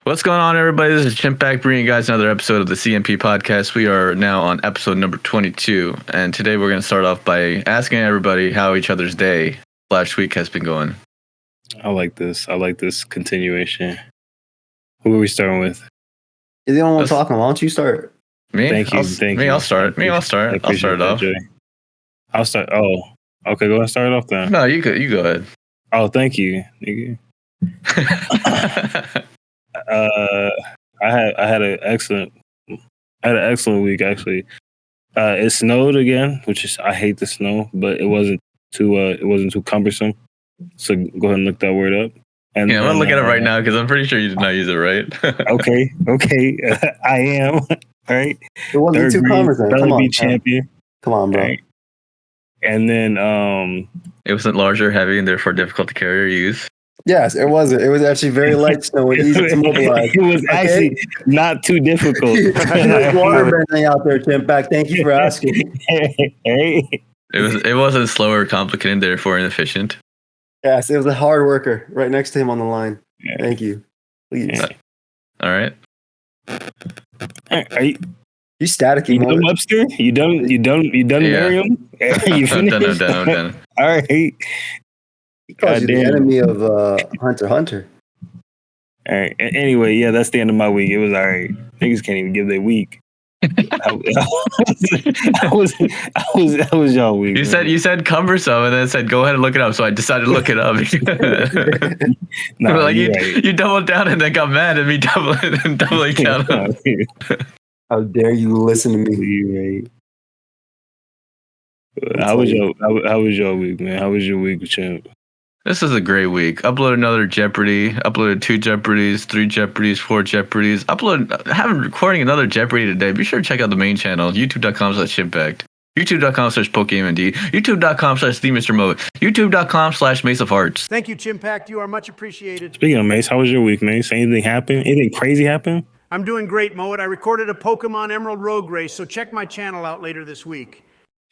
What's going on, everybody? This is Chimp back bringing you guys another episode of the CMP podcast. We are now on episode number 22, and today we're going to start off by asking everybody how each other's day / week has been going. I like this continuation. Who are we starting with? You're the only one talking. Why don't you start? Me? Thank you. I'll start. I'll start it off. Jay. I'll start. Oh, okay. Go ahead and start it off then. No, you go ahead. Oh, thank you. I had an excellent week actually. It snowed again, which is I hate the snow, but it wasn't too cumbersome. So go ahead and look that word up. And I'm gonna look at it right now because I'm pretty sure you did not use it right. okay, I am. All right, it wasn't too cumbersome. Come on, champion. Come on, bro. Right. And then it wasn't larger, heavy, and therefore difficult to carry or use. Yes, it wasn't. It was actually very light snow and easy to mobilize. It was actually not too difficult. There's water bending out there, Chimp back. Thank you for asking. Hey. It wasn't slower, complicated, therefore inefficient. Yes, it was a hard worker right next to him on the line. Yeah. Thank you. Please. Yeah. All right. Are you staticky? done, Webster? You done, Miriam? You finished? I'm done. All right. He calls you the enemy of Hunter. All right. Anyway, yeah, that's the end of my week. It was all right. Niggas can't even give their week. I was y'all week. You said cumbersome, and then said go ahead and look it up. So I decided to look it up. You doubled down and then got mad at me doubling down. How dare you listen to me? How was your week, man? How was your week, Champ? This is a great week. Uploaded another Jeopardy. Uploaded 2 Jeopardies, 3 Jeopardies, 4 Jeopardies. Having recording another Jeopardy today. Be sure to check out the main channel, youtube.com/chimpact, youtube.com/PokemonD, youtube.com/TheMrMode, youtube.com/Mace of Hearts. Thank you, Chimpact. You are much appreciated. Speaking of Mace, how was your week, Mace? Anything happen? Anything crazy happen? I'm doing great, Moet. I recorded a Pokemon Emerald Rogue race, so check my channel out later this week.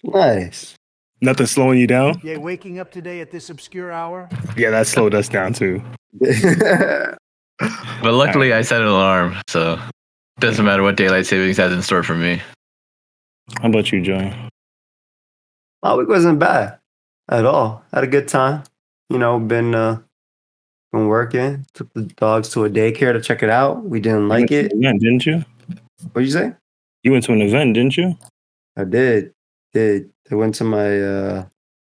Nice. Nothing slowing you down? Yeah, waking up today at this obscure hour? Yeah, that slowed us down too. But luckily I set an alarm, so it doesn't matter what daylight savings has in store for me. How about you, Joey? My week wasn't bad at all. Had a good time. You know, been working. Took the dogs to a daycare to check it out. We didn't like it. Yeah, didn't you? What'd you say? You went to an event, didn't you? I did. I went to my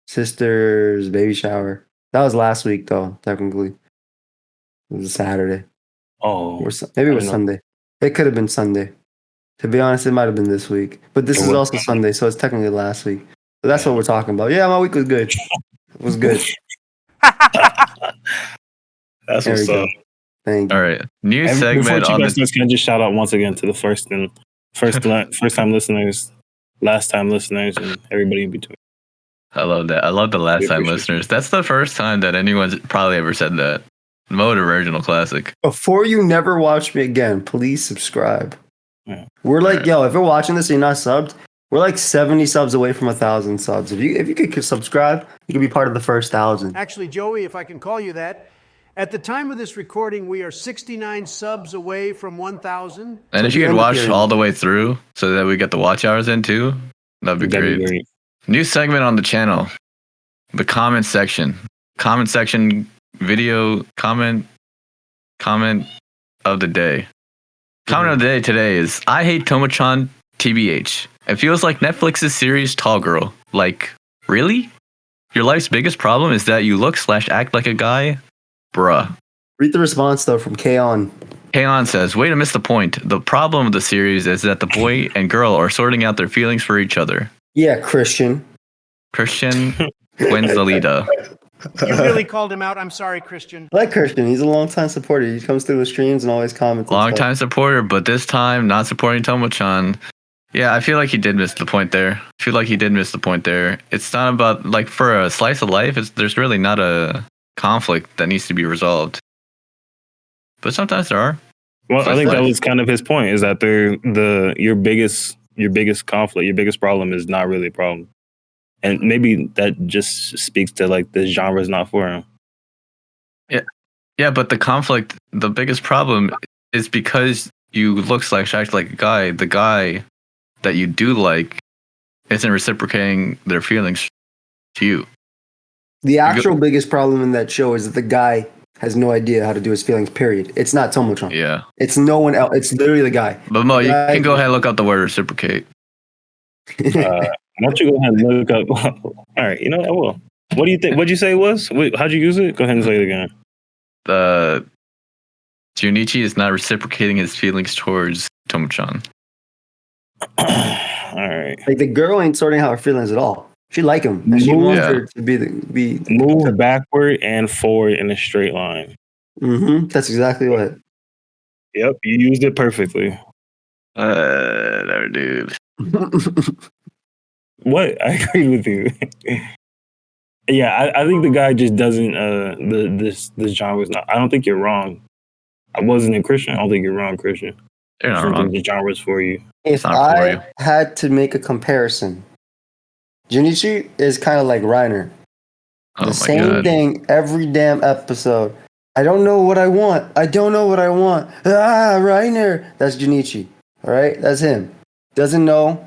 sister's baby shower. That was last week, though, technically. It was a Saturday. Oh. Maybe it was Sunday. It could have been Sunday. To be honest, it might have been this week. But this is also Sunday, so it's technically last week. But that's what we're talking about. Yeah, my week was good. It was good. That's what's up. Thank you. All right. New segment on this. Can I just shout out once again to the first time listeners, last time listeners, and everybody in between. I love that. I love the last time listeners. That's the first time that anyone's probably ever said that. Mode original classic. Before you never watch me again, please subscribe. Yeah. We're like, yo, if you're watching this and you're not subbed, we're like 70 subs away from 1,000 subs. If you could subscribe, you could be part of the first 1,000. Actually, Joey, if I can call you that, at the time of this recording, we are 69 subs away from 1,000. And if you could watch all the way through so that we get the watch hours in too, that'd be great. New segment on the channel. The comment section. Comment section video comment of the day. Comment of the day today is I hate Tomo Chan TBH. It feels like Netflix's series Tall Girl. Like, really? Your life's biggest problem is that you look / act like a guy? Bruh. Read the response, though, from K-On. K-On says, way to miss the point. The problem of the series is that the boy and girl are sorting out their feelings for each other. Yeah, Christian wins the leader. You really called him out. I'm sorry, Christian. I like Christian. He's a longtime supporter. He comes through the streams and always comments. Longtime supporter, but this time not supporting Tomo Chan. Yeah, I feel like he did miss the point there. It's not about, like, for a slice of life, there's really not a conflict that needs to be resolved. But sometimes there are. Well, I think that was kind of his point, is that your biggest conflict, your biggest problem is not really a problem. And maybe that just speaks to, like, this genre is not for him. Yeah, but the conflict, the biggest problem it's because you look slash act like a guy. The guy that you do like isn't reciprocating their feelings to you. The actual biggest problem in that show is that the guy has no idea how to do his feelings, period. It's not Tomo Chan. Yeah. It's no one else. It's literally the guy. But Mo, The you guy- can go ahead and look up the word reciprocate. Why don't you go ahead and look up? All right, you know what? I will. What do you think? What'd you say it was? Wait, how'd you use it? Go ahead and say it again. Junichi is not reciprocating his feelings towards Tomo Chan. All right. Like the girl ain't sorting out her feelings at all. She like him, and she Move- wants Yeah. her to be. Move backward and forward in a straight line. That's exactly what. Yep, you used it perfectly. No, dude. What? I agree with you. Yeah, I think the guy just doesn't. This genre is not. I don't think you're wrong. I wasn't a Christian. I don't think you're wrong, Christian. You're I not don't wrong. think the genre is for you. If not for I you. had to make a comparison, Junichi is kind of like Reiner. Oh The my same god. thing every damn episode. I don't know what I want. I don't know what I want. Reiner. That's Junichi. All right, that's him. Doesn't know.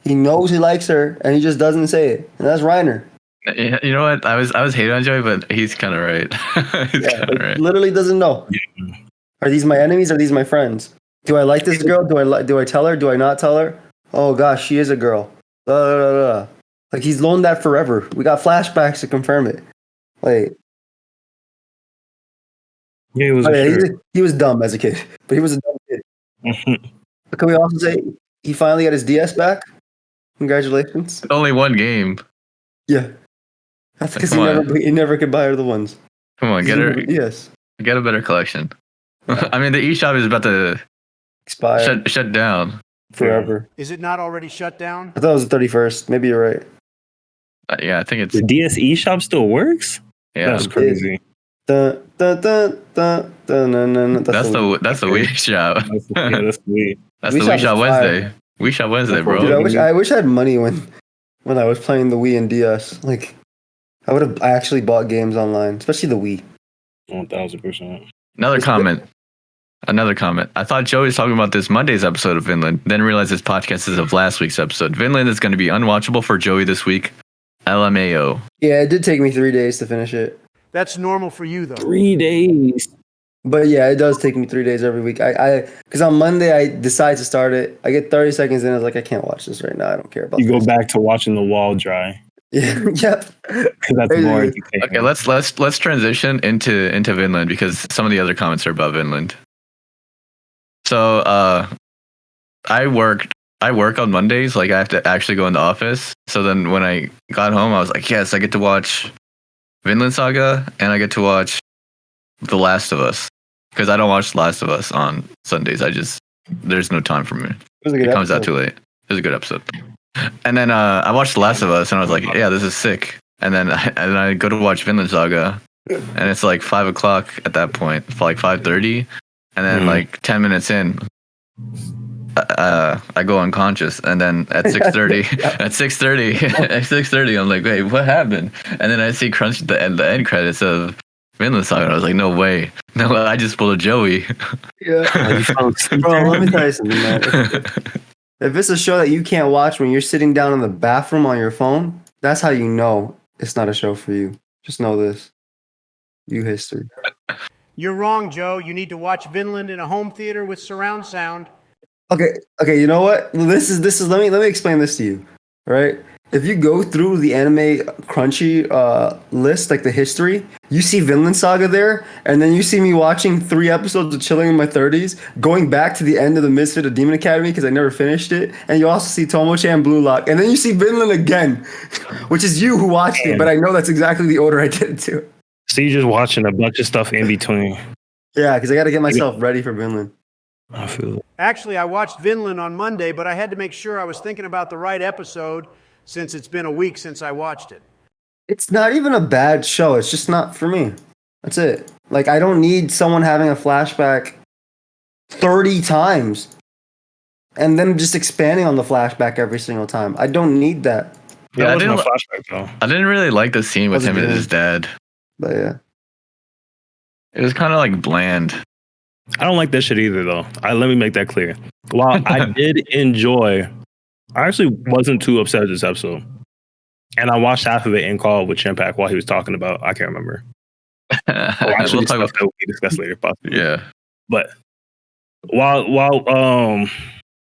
He knows he likes her, and he just doesn't say it. And that's Reiner. Yeah, you know what? I was hating on Joey, but he's kind of right. He's Yeah, kind like, of right. literally doesn't know. Are these my enemies? Are these my friends? Do I like this girl? Do I tell her? Do I not tell her? Oh gosh, she is a girl. Like he's known that forever. We got flashbacks to confirm it. Like, Yeah, it was oh, a yeah, shirt. he was dumb as a kid, but he was a dumb kid. But can we also say he finally got his DS back? Congratulations. Only one game. Yeah, that's because Come on. he never could buy her the ones. Come on, get her. Yes, Get a better collection. I mean, the eShop is about to expired shut down. forever. Is it not already shut down? I thought it was the 31st. Maybe you're right. Yeah, I think it's The DSE shop still works? yeah. That's crazy. Dun, dun, dun, dun, dun, dun, dun. That's the Wii shop. That's weird. That's Wii the Shop Wii is Shop fire. Wednesday. Wii Shop Wednesday, bro. Dude, I wish I had money when I was playing the Wii and DS. Like, I actually bought games online, especially the Wii. 1000%. Another comment. I thought Joey was talking about this Monday's episode of Vinland, then realized this podcast is of last week's episode. Vinland is going to be unwatchable for Joey this week. LMAO. Yeah, it did take me 3 days to finish it. That's normal for you, though. 3 days. But yeah, it does take me 3 days every week. Because on Monday I decide to start it. I get 30 seconds in. I was like, I can't watch this right now. I don't care about You go this. back to watching the wall dry. Yeah, yep. Because that's Crazy. more entertaining. Okay, let's transition into Vinland because some of the other comments are about Vinland. So I work on Mondays, like I have to actually go in the office. So then when I got home, I was like, yes, I get to watch Vinland Saga and I get to watch The Last of Us. Because I don't watch The Last of Us on Sundays. There's no time for me. It was a good It comes out episode. too late. It was a good episode. And then I watched The Last of Us and I was like, yeah, this is sick. And then I go to watch Vinland Saga and it's like 5 o'clock at that point, for like 5:30. And then like 10 minutes in, I go unconscious. And then at 6:30, at 6:30, I'm like, wait, what happened? And then I see crunch the end credits of Vinland Saga. And I was like, no way. No, I just pulled a Joey. Yeah. Bro, let me tell you something, man. If it's a show that you can't watch when you're sitting down in the bathroom on your phone, that's how you know it's not a show for you. Just know this. You history. You're wrong, Joe. You need to watch Vinland in a home theater with surround sound. Okay, you know what? This is let me explain this to you. Right? If you go through the anime crunchy list, like the history, you see Vinland Saga there, and then you see me watching 3 episodes of Chilling in My 30s, going back to the end of the Misfit of Demon Academy because I never finished it, and you also see Tomo Chan Blue Lock, and then you see Vinland again, which is you who watched it, but I know that's exactly the order I did it to. So you're just watching a bunch of stuff in between. Yeah, because I got to get myself ready for Vinland. I feel it. Actually, I watched Vinland on Monday, but I had to make sure I was thinking about the right episode since it's been a week since I watched it. It's not even a bad show. It's just not for me. That's it. Like, I don't need someone having a flashback 30 times and then just expanding on the flashback every single time. I don't need that. Yeah, That wasn't a flashback though. I didn't really like the scene with Was it him and good? his dad. But yeah. It was kind of like bland. I don't like that shit either, though. Let me make that clear. While I did enjoy, I actually wasn't too upset with this episode, and I watched half of it in call with Chimpack while he was talking about. I can't remember. Actually, We'll talk stuff about. that we discussed later, possibly. Yeah. But while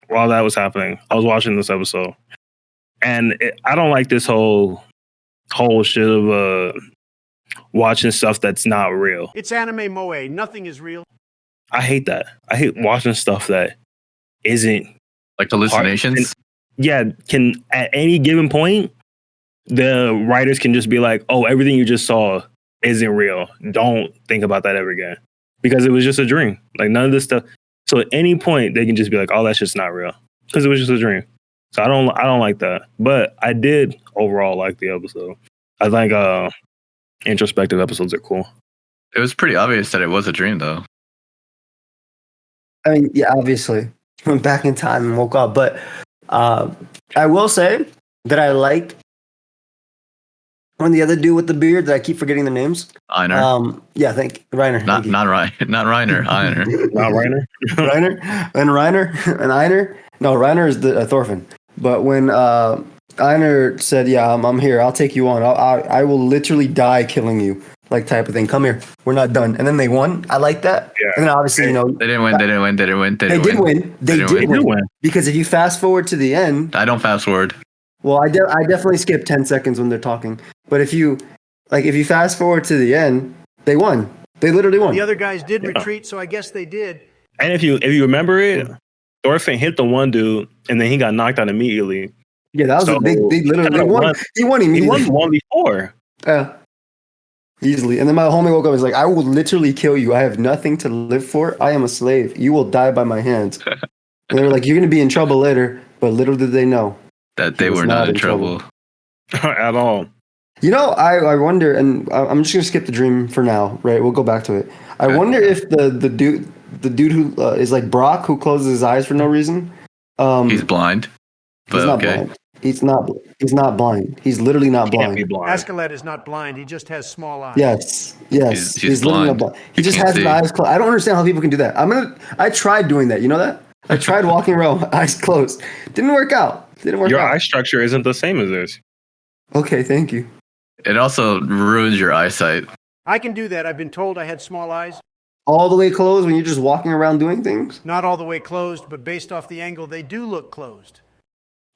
that was happening, I was watching this episode, and I don't like this whole shit of watching stuff that's not real. It's anime moe. Nothing is real. I hate that. I hate watching stuff that isn't Like hallucinations. can at any given point, the writers can just be like, "Oh, everything you just saw isn't real. Don't think about that ever again," because it was just a dream. Like none of this stuff. So at any point, they can just be like, "Oh, that's just not real," because it was just a dream. So I don't like that. But I did overall like the episode. I think introspective episodes are cool. It was pretty obvious that it was a dream, though. I mean, yeah, obviously went back in time and woke up, but I will say that I liked when the other dude with the beard that I keep forgetting the names. Einer. Yeah, Reiner. Not Reiner. Not Reiner. Einer. Not Reiner. Reiner and Einer. No, Reiner is the Thorfinn. But when Einer said, "Yeah, I'm here. I'll take you on. I will literally die killing you," like type of thing. Come here. We're not done. And then they won. I like that. Yeah. And then obviously, They didn't win. They didn't win. They didn't win. they did win. They did win. Because if you fast forward to the end, I don't fast forward. well, I definitely skip 10 seconds when they're talking. But if you fast forward to the end, they won. They literally won. The other guys did retreat, so I guess they did. And if you remember it, Thorfinn hit the one dude, and then he got knocked out immediately. Yeah, that was a big. They literally won. He won immediately. He won the one before. Yeah, easily. And then my homie woke up and was like, "I will literally kill you. I have nothing to live for. I am a slave. You will die by my hands." And they were like, "You're gonna be in trouble later." But little did they know That they were not in trouble. At all. You know, I wonder, and I'm just gonna skip the dream for now. Right, we'll go back to it. I wonder if the dude who is like Brock, who closes his eyes for no reason. He's blind. But He's not okay. blind. He's not blind. He's literally not He can't blind. be blind. Askeladd is not blind. He just has small eyes. Yes. He's literally blind. not blind. He He just can't has his see. eyes closed. I don't understand how people can do that. I tried doing that. You know that? I tried walking around eyes closed. Didn't work out. Your eye structure isn't the same as theirs. Okay, thank you. It also ruins your eyesight. I can do that. I've been told I had small eyes. All the way closed when you're just walking around doing things? Not all the way closed, but based off the angle, they do look closed.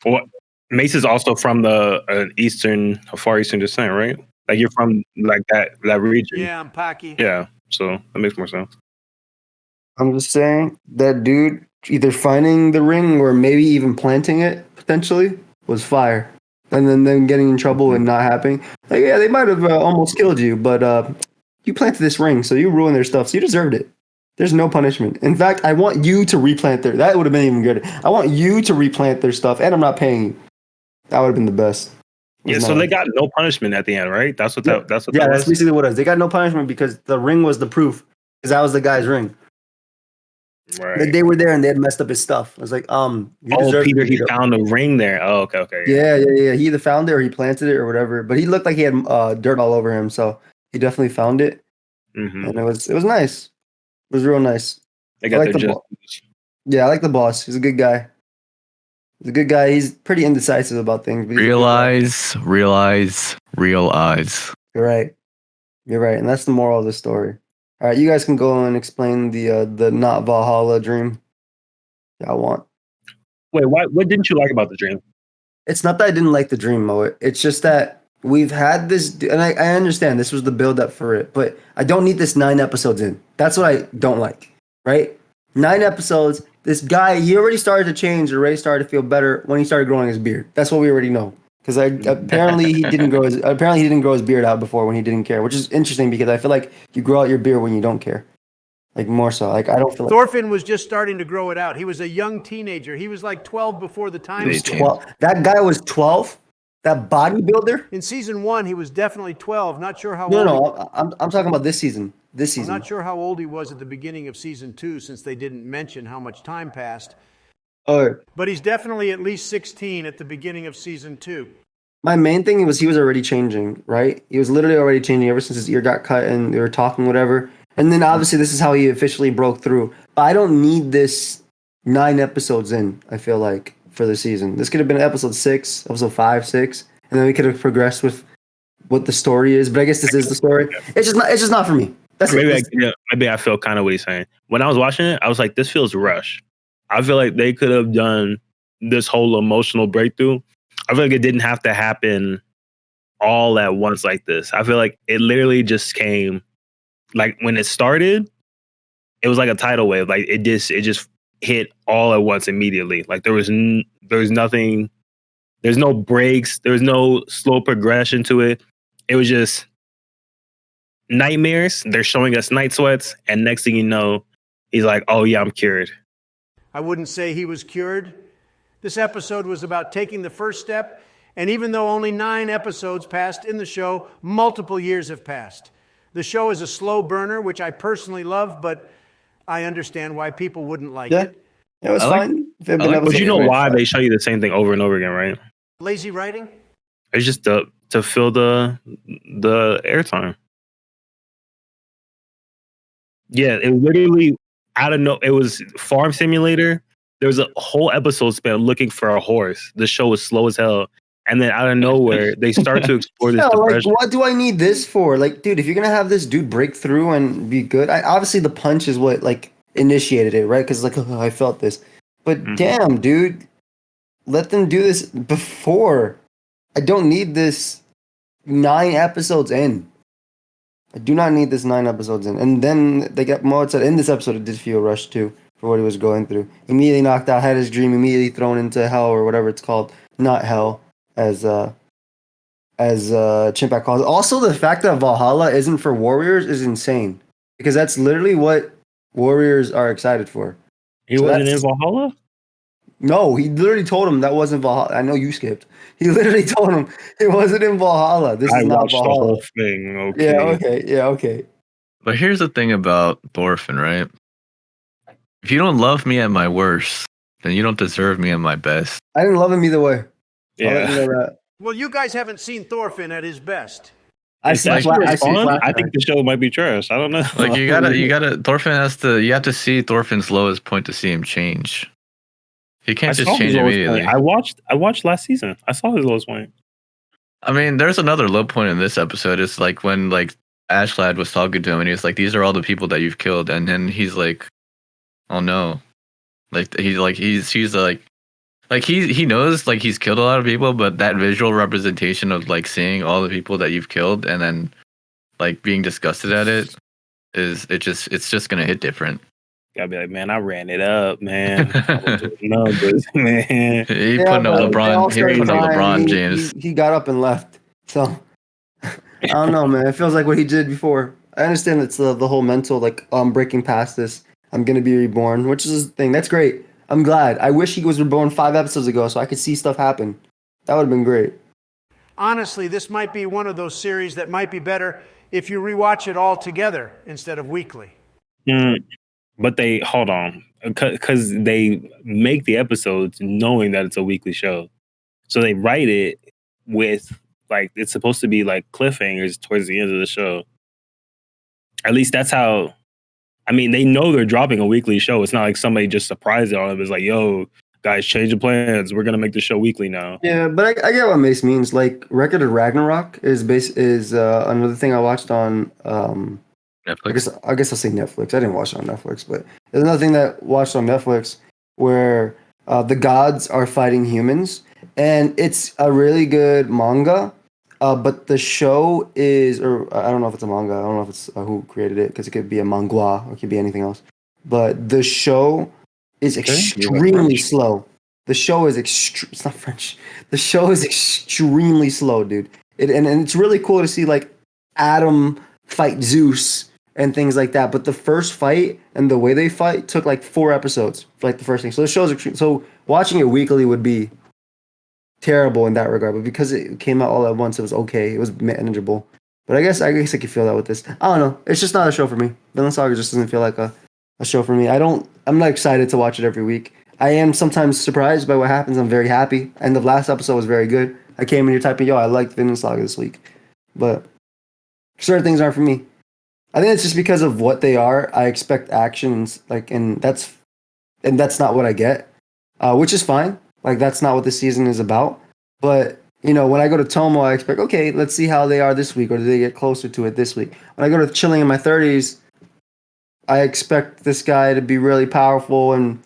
Well, Mace is also from the Far Eastern descent, right? Like you're from like that region. Yeah, I'm Paki. Yeah, so that makes more sense. I'm just saying that dude either finding the ring or maybe even planting it potentially was fire. And then them getting in trouble and not happening. Like, yeah, they might have almost killed you, but you planted this ring, so you ruined their stuff, so you deserved it. There's no punishment. In fact, I want you to replant that would have been even good. I want you to replant their stuff, and I'm not paying you. That would have been the best. Yeah, so they got no punishment at the end, right? That's what that was. That's basically what it is. They got no punishment because the ring was the proof. Because that was the guy's ring. Right. They were there and they had messed up his stuff. I was like, you deserve Peter, it. he found a ring there. Oh, okay. Yeah. He either found it or he planted it or whatever. But he looked like he had dirt all over him, so he definitely found it. Mm-hmm. And it was nice. It was real nice. They got I like the boss. Yeah, I like the boss. He's a good guy. He's pretty indecisive about things. But Real eyes. You're right. And that's the moral of the story. All right, you guys can go and explain the not Valhalla dream. I want. Wait, what didn't you like about the dream? It's not that I didn't like the dream, Mo. It's just that we've had this, and I understand this was the build up for it, but I don't need this 9 episodes in. That's what I don't like, right? 9 episodes. This guy, he already started to change, already started to feel better when he started growing his beard. That's what we already know. Because apparently he didn't grow his beard out before when he didn't care, which is interesting because I feel like you grow out your beard when you don't care, like more so. Like I don't feel like Thorfinn was just starting to grow it out. He was a young teenager. He was like 12 before the time skip. 12. That guy was 12. That bodybuilder. In season 1, he was definitely 12. Not sure how No, old. no. I'm talking about this season. I'm not sure how old he was at the beginning of season 2, since they didn't mention how much time passed. Oh. But he's definitely at least 16 at the beginning of season 2. My main thing was he was already changing, right? He was literally already changing ever since his ear got cut and they were talking whatever. And then obviously this is how he officially broke through. But I don't need this 9 episodes in, I feel like, for the season. This could have been episode 6, episode 5, 6, and then we could have progressed with what the story is. But I guess this is the story. It's just not for me. That's it. Maybe I feel kind of what he's saying. When I was watching it, I was like, this feels rushed. I feel like they could have done this whole emotional breakthrough. I feel like it didn't have to happen all at once like this. I feel like it literally just came, like when it started, it was like a tidal wave. Like it just hit all at once immediately. Like there was nothing, there's no breaks, there was no slow progression to it. It was just nightmares. They're showing us night sweats, and next thing you know, he's like, "Oh yeah, I'm cured." I wouldn't say he was cured. This episode was about taking the first step, and even though only 9 episodes passed in the show, multiple years have passed. The show is a slow burner, which I personally love, but I understand why people wouldn't like it. It was fine. But you know why they show you the same thing over and over again, right? Lazy writing? It's just to fill the airtime. Yeah, it literally it was Farm Simulator. There was a whole episode spent looking for a horse. The show was slow as hell. And then out of nowhere, they start to explore this depression. Like, what do I need this for? Like, dude, if you're gonna have this dude break through and be good, obviously the punch is what like initiated it, right? Because like, oh, I felt this. But damn, dude, let them do this before. I don't need this 9 episodes in. I do not need this 9 episodes in. And then they got Mo said in this episode it did feel rushed too for what he was going through. Immediately knocked out, had his dream, immediately thrown into hell or whatever it's called. Not hell, as Chimpak calls it. Also, the fact that Valhalla isn't for warriors is insane. Because that's literally what warriors are excited for. He wasn't in Valhalla? No, he literally told him that wasn't Valhalla. I know you skipped. He literally told him it wasn't in Valhalla. This is not Valhalla. The whole thing. Okay. Yeah, okay. But here's the thing about Thorfinn, right? If you don't love me at my worst, then you don't deserve me at my best. I didn't love him either way. Yeah. Well, you guys haven't seen Thorfinn at his best. I think the show might be trash. I don't know. Like you gotta Thorfinn you have to see Thorfinn's lowest point to see him change. He can't just change immediately. I watched last season. I saw his lowest point. I mean, there's another low point in this episode. It's like when like Ashlad was talking to him and he was like, "These are all the people that you've killed," and then he's like, "Oh no," like he knows like he's killed a lot of people, but that visual representation of like seeing all the people that you've killed and then like being disgusted at it it's just gonna hit different. Gotta be like, man, I ran it up, man. Numbers, man. He putting up LeBron James. He got up and left. So I don't know, man. It feels like what he did before. I understand it's the whole mental, like, I'm breaking past this. I'm gonna be reborn, which is the thing. That's great. I'm glad. I wish he was reborn 5 episodes ago so I could see stuff happen. That would have been great. Honestly, this might be one of those series that might be better if you rewatch it all together instead of weekly. But they, hold on, because they make the episodes knowing that it's a weekly show. So they write it with, like, it's supposed to be like cliffhangers towards the end of the show. At least that's how, I mean, they know they're dropping a weekly show. It's not like somebody just surprised on them. It's like, yo, guys, change the plans. We're going to make the show weekly now. Yeah, but I get what Mace means. Like, Record of Ragnarok is another thing I watched on Netflix. I guess I'll say Netflix. I didn't watch it on Netflix, but there's another thing that I watched on Netflix where the gods are fighting humans, and it's a really good manga. But the show is, or I don't know if it's a manga. I don't know if it's who created it, because it could be a manga or it could be anything else. But the show is extremely slow. The show is it's not French. The show is extremely slow, dude. And it's really cool to see like Adam fight Zeus and things like that. But the first fight and the way they fight took like 4 episodes for like the first thing. So the show's extreme. So watching it weekly would be terrible in that regard. But because it came out all at once, it was okay. It was manageable. But I guess I could feel that with this. I don't know. It's just not a show for me. Vinland Saga just doesn't feel like a show for me. I'm not excited to watch it every week. I am sometimes surprised by what happens. I'm very happy. And the last episode was very good. I came in here typing, yo, I liked Vinland Saga this week. But certain things aren't for me. I think it's just because of what they are. I expect actions, like, and that's not what I get, which is fine. Like, that's not what the season is about. But when I go to Tomo, I expect, okay, let's see how they are this week, or do they get closer to it this week? When I go to Chilling in My 30s, I expect this guy to be really powerful and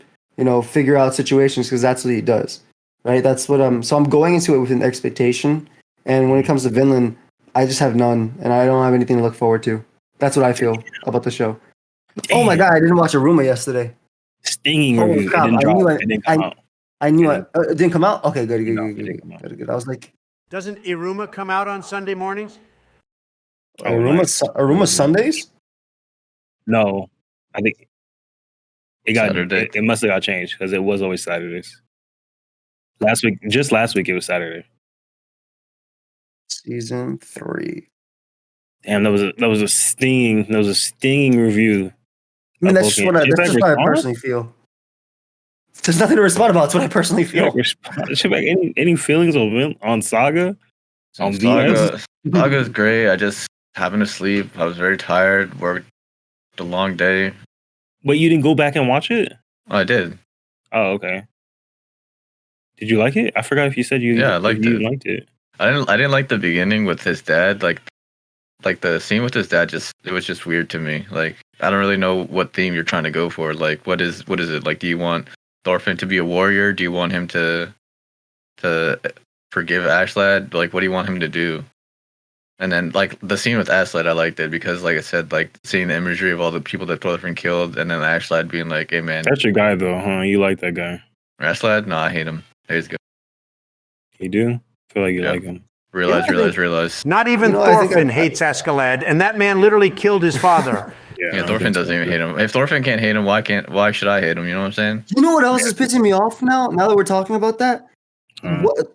figure out situations because that's what he does, right? That's what So I'm going into it with an expectation, and when it comes to Vinland, I just have none, and I don't have anything to look forward to. That's what I feel about the show. Damn. Oh my god, I didn't watch Aruma yesterday. Stinging Holy review. crap, It didn't I drop. knew It didn't come out. I knew It it didn't come out. Okay, good. No, it didn't come out. Good. I was like, Doesn't Iruma come out on Sunday mornings? Oh, Aruma nice. Sundays? No, I think it got. Saturday. It must have got changed because it was always Saturdays. Last week it was Saturday. Season 3. Damn, that was a stinging review. I mean, that's just what I personally feel. There's nothing to respond about. It's what I personally feel. Any feelings on Saga? On VS? Saga's great. I just having to sleep. I was very tired. Worked a long day. But you didn't go back and watch it? Oh, I did. Oh, okay. Did you like it? I forgot if you said you. Yeah, I liked it. Liked it. I didn't like the beginning with his dad. Like the scene with his dad. It was just weird to me. Like, I don't really know what theme you're trying to go for. Like, what is it? Like, do you want Thorfinn to be a warrior? Do you want him to forgive Ashlad? Like, what do you want him to do? And then, like, the scene with Ashlad, I liked it because, like I said, like, seeing the imagery of all the people that Thorfinn killed, and then Ashlad being like, hey, man. That's your guy, though, huh? You like that guy. Ashlad? No, I hate him. He's good. You do? I feel like you like him. Realize. Not even Thorfinn hates Askeladd, and that man literally killed his father. Yeah, Thorfinn doesn't even hate him. If Thorfinn can't hate him, why should I hate him? You know what I'm saying? You know what else is pissing me off now? Now that we're talking about that,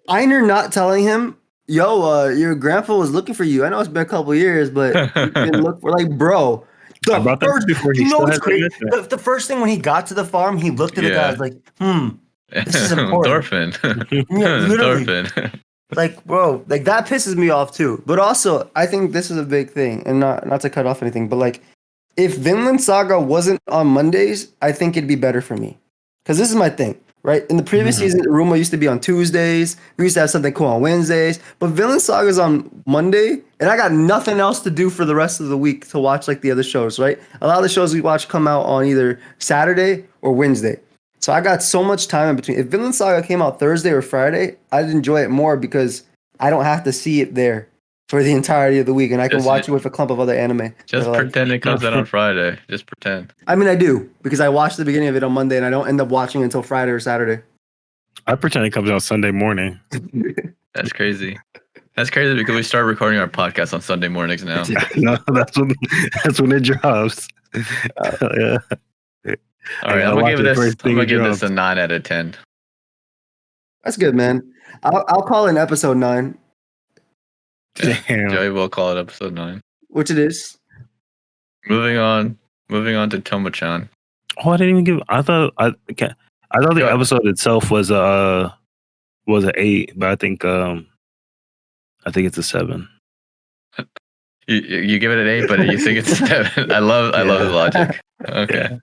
Einar not telling him, "Yo, your grandpa was looking for you." I know it's been a couple years, but he didn't look for bro. The first thing when he got to the farm, he looked at the guy like, this is important. Thorfinn. Literally. Thorfinn. Like, bro, like that pisses me off too. But also, I think this is a big thing, and not to cut off anything, but like, if Vinland Saga wasn't on Mondays, I think it'd be better for me. Because this is my thing, right? In the previous season, Aruma used to be on Tuesdays. We used to have something cool on Wednesdays. But Vinland Saga's on Monday, and I got nothing else to do for the rest of the week to watch like the other shows, right? A lot of the shows we watch come out on either Saturday or Wednesday. So I got so much time in between. If Vinland Saga came out Thursday or Friday, I'd enjoy it more because I don't have to see it there for the entirety of the week, and I can watch it with a clump of other anime. Just pretend it comes out on Friday. Just pretend. I mean, I do, because I watched the beginning of it on Monday, and I don't end up watching it until Friday or Saturday. I pretend it comes out Sunday morning. That's crazy. That's crazy because we start recording our podcast on Sunday mornings now. No, that's when it drops. Yeah. All right, I'm gonna give this a 9 out of 10. That's good, man. I'll call it an episode 9. Damn. Joey will call it episode 9. Which it is. Moving on to Tomo Chan. Oh, I didn't even give. I thought the episode itself was an 8, but I think it's a 7. You give it an 8, but you think it's a 7. I love the logic. Okay. Yeah.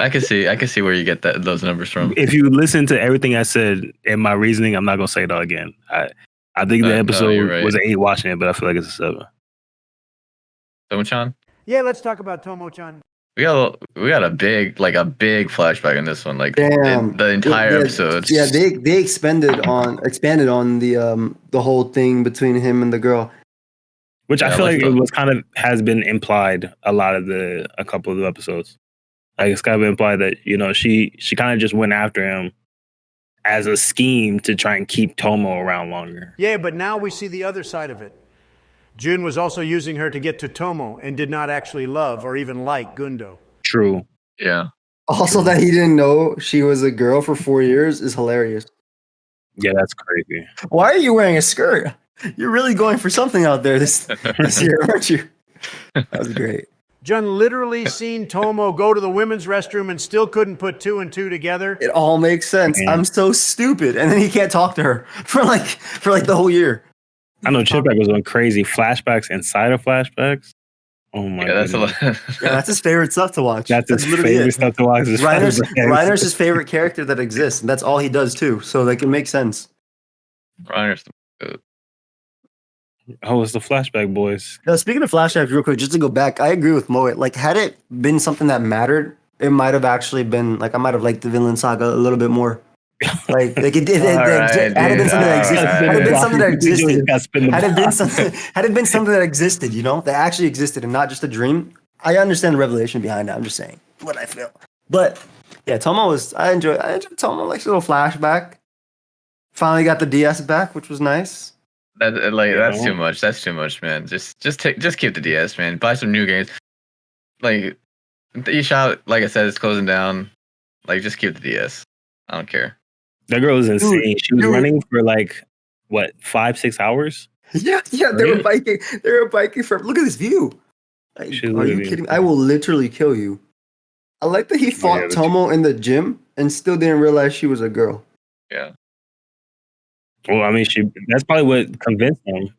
I can see where you get those numbers from. If you listen to everything I said in my reasoning, I'm not gonna say it all again. I think the episode was an 8 watching it, but I feel like it's a 7. Tomo Chan? Yeah, let's talk about Tomo Chan. We got a big flashback in this one, like the entire episode. Yeah, they expanded on the whole thing between him and the girl, which I feel like it was kind of has been implied a couple of the episodes. Like, it's kind of implied that she kind of just went after him as a scheme to try and keep Tomo around longer. Yeah, but now we see the other side of it. Jun was also using her to get to Tomo and did not actually love or even like Gundo. True. Yeah. Also, that he didn't know she was a girl for 4 years is hilarious. Yeah, that's crazy. Why are you wearing a skirt? You're really going for something out there this year, aren't you? That was great. Jun literally seen Tomo go to the women's restroom and still couldn't put 2 and 2 together. It all makes sense. I'm so stupid. And then he can't talk to her for like the whole year. I know Chipback was going crazy. Flashbacks inside of flashbacks. Oh my Yeah, that's a goodness. lot. Yeah, that's his favorite stuff to watch. That's his literally favorite it. stuff to watch. Is Reiner's his favorite character that exists, and that's all he does too. So like it makes sense. Reiner's Oh, it's the flashback boys. Now, speaking of flashbacks, real quick, just to go back, I agree with Moet. Like, had it been something that mattered, it might have actually been like I might have liked the Vinland Saga a little bit more. Like had it been something that existed, had it been something that existed, had it been something that existed, you know, that actually existed and not just a dream. I understand the revelation behind it. I'm just saying what I feel. But yeah, I enjoyed Tomo, like a little flashback. Finally got the DS back, which was nice. That's too much. That's too much, man. Just keep the DS, man. Buy some new games. Like the eShop, like I said, it's closing down. Like just keep the DS. I don't care. That girl was insane. She was running for like what 5-6 hours. Yeah. They were biking. They were biking for. Look at this view. Like, are you kidding me? I will literally kill you. I like that he fought Tomo in the gym and still didn't realize she was a girl. Yeah. Well, I mean, that's probably what convinced him.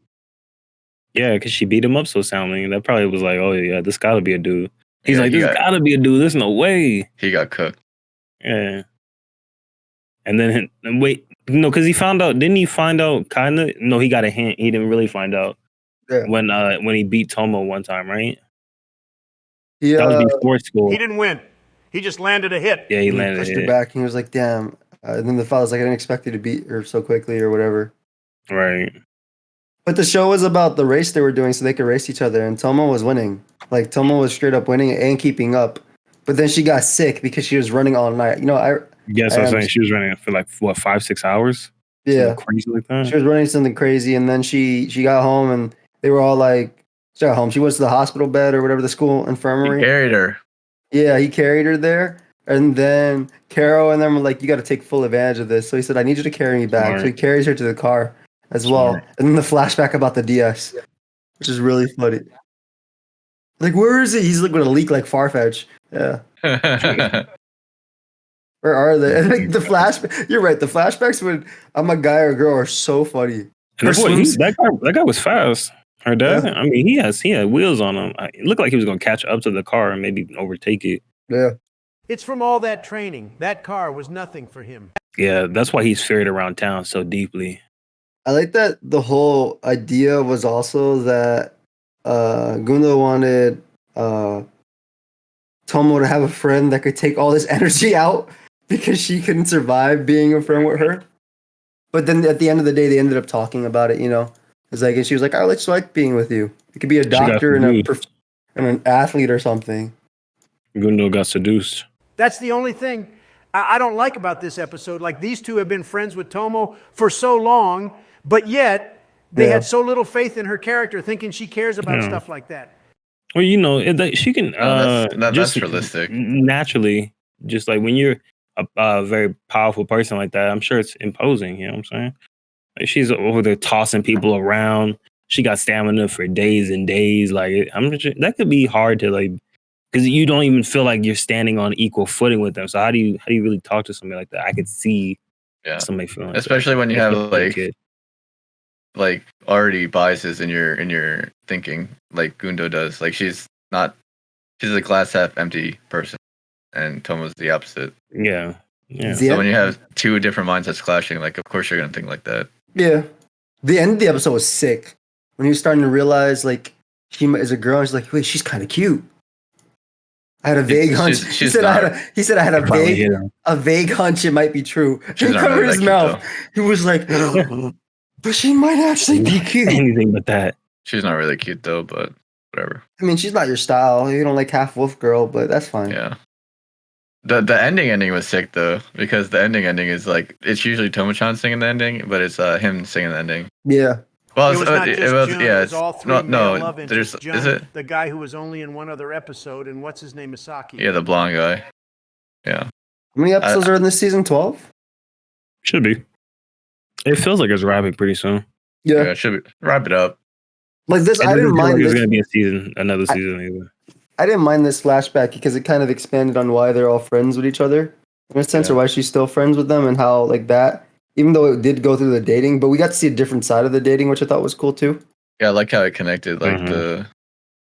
Yeah, because she beat him up so soundly. And that probably was like, oh, yeah, this got to be a dude. He's like, this got to be a dude. There's no way. He got cooked. Yeah. And then, wait, no, because he found out. Didn't he find out kind of? No, he got a hint. He didn't really find out when he beat Tomo one time, right? Yeah. That was before school. He didn't win. He just landed a hit. Yeah, he landed a hit. Pushed her back. And he was like, damn. And then the father's like, I didn't expect you to beat her so quickly or whatever. Right. But the show was about the race they were doing so they could race each other. And Tomo was winning. Like, Tomo was straight up winning and keeping up. But then she got sick because she was running all night. You know, Yes, I was saying she was running for like, what, 5-6 hours? Yeah. Something crazy like that? She was running something crazy. And then she got home and they were all like, she got home. She went to the hospital bed or whatever, the school infirmary. He carried her. Yeah, he carried her there. And then Caro and them were like, you got to take full advantage of this. So he said, I need you to carry me back. Smart. So he carries her to the car as well. And then the flashback about the DS, which is really funny. Like, where is he? He's like going to leak like Farfetch. Yeah. Where are they? Like the flashback. You're right. The flashbacks when I'm a guy or a girl are so funny. That guy was fast. Her dad. Yeah. I mean, he had wheels on him. It looked like he was going to catch up to the car and maybe overtake it. Yeah. It's from all that training. That car was nothing for him. Yeah, that's why he's feared around town so deeply. I like that the whole idea was also that Gundo wanted Tomo to have a friend that could take all this energy out because she couldn't survive being a friend with her. But then at the end of the day, they ended up talking about it, you know. It's like, and she was like, I just like being with you. It could be a doctor and an athlete or something. Gundo got seduced. That's the only thing I don't like about this episode. Like, these two have been friends with Tomo for so long, but yet they had so little faith in her character, thinking she cares about stuff like that. Well, you know, she can that's realistic. Naturally, just like when you're a very powerful person like that, I'm sure it's imposing. You know what I'm saying? Like, she's over there tossing people around. She got stamina for days and days. Like, that could be hard to like. Because you don't even feel like you're standing on equal footing with them. So how do you really talk to somebody like that? I could see somebody feeling like especially that. When you have like already biases in your thinking, like Gundo does. Like she's a glass half empty person, and Tomo's the opposite. Yeah. So when you have two different mindsets clashing, like of course you're gonna think like that. Yeah. The end of the episode was sick when he was starting to realize like she is a girl. And she's like, wait, she's kind of cute. I had a vague hunch. He said I had a vague hunch it might be true. He covered his mouth. He was like, but she might actually be cute. Anything but that. She's not really cute though, but whatever. I mean, she's not your style. You don't like half wolf girl, but that's fine. Yeah. The ending was sick though, because the ending is like it's usually Tomo Chan singing the ending, but it's him singing the ending. Yeah. Well, it was not just Jun, it was all three no. There's Jun, is it the guy who was only in one other episode, and what's his name, Misaki? Yeah, the blonde guy. Yeah. How many episodes are in this season? 12? Should be. It feels like it's wrapping pretty soon. Yeah, it should be. Wrap it up. Like this, I didn't mind. There's gonna be another season either. I didn't mind this flashback because it kind of expanded on why they're all friends with each other, in a sense, or why she's still friends with them, and how like that. Even though it did go through the dating, but we got to see a different side of the dating, which I thought was cool too. Yeah, I like how it connected, like the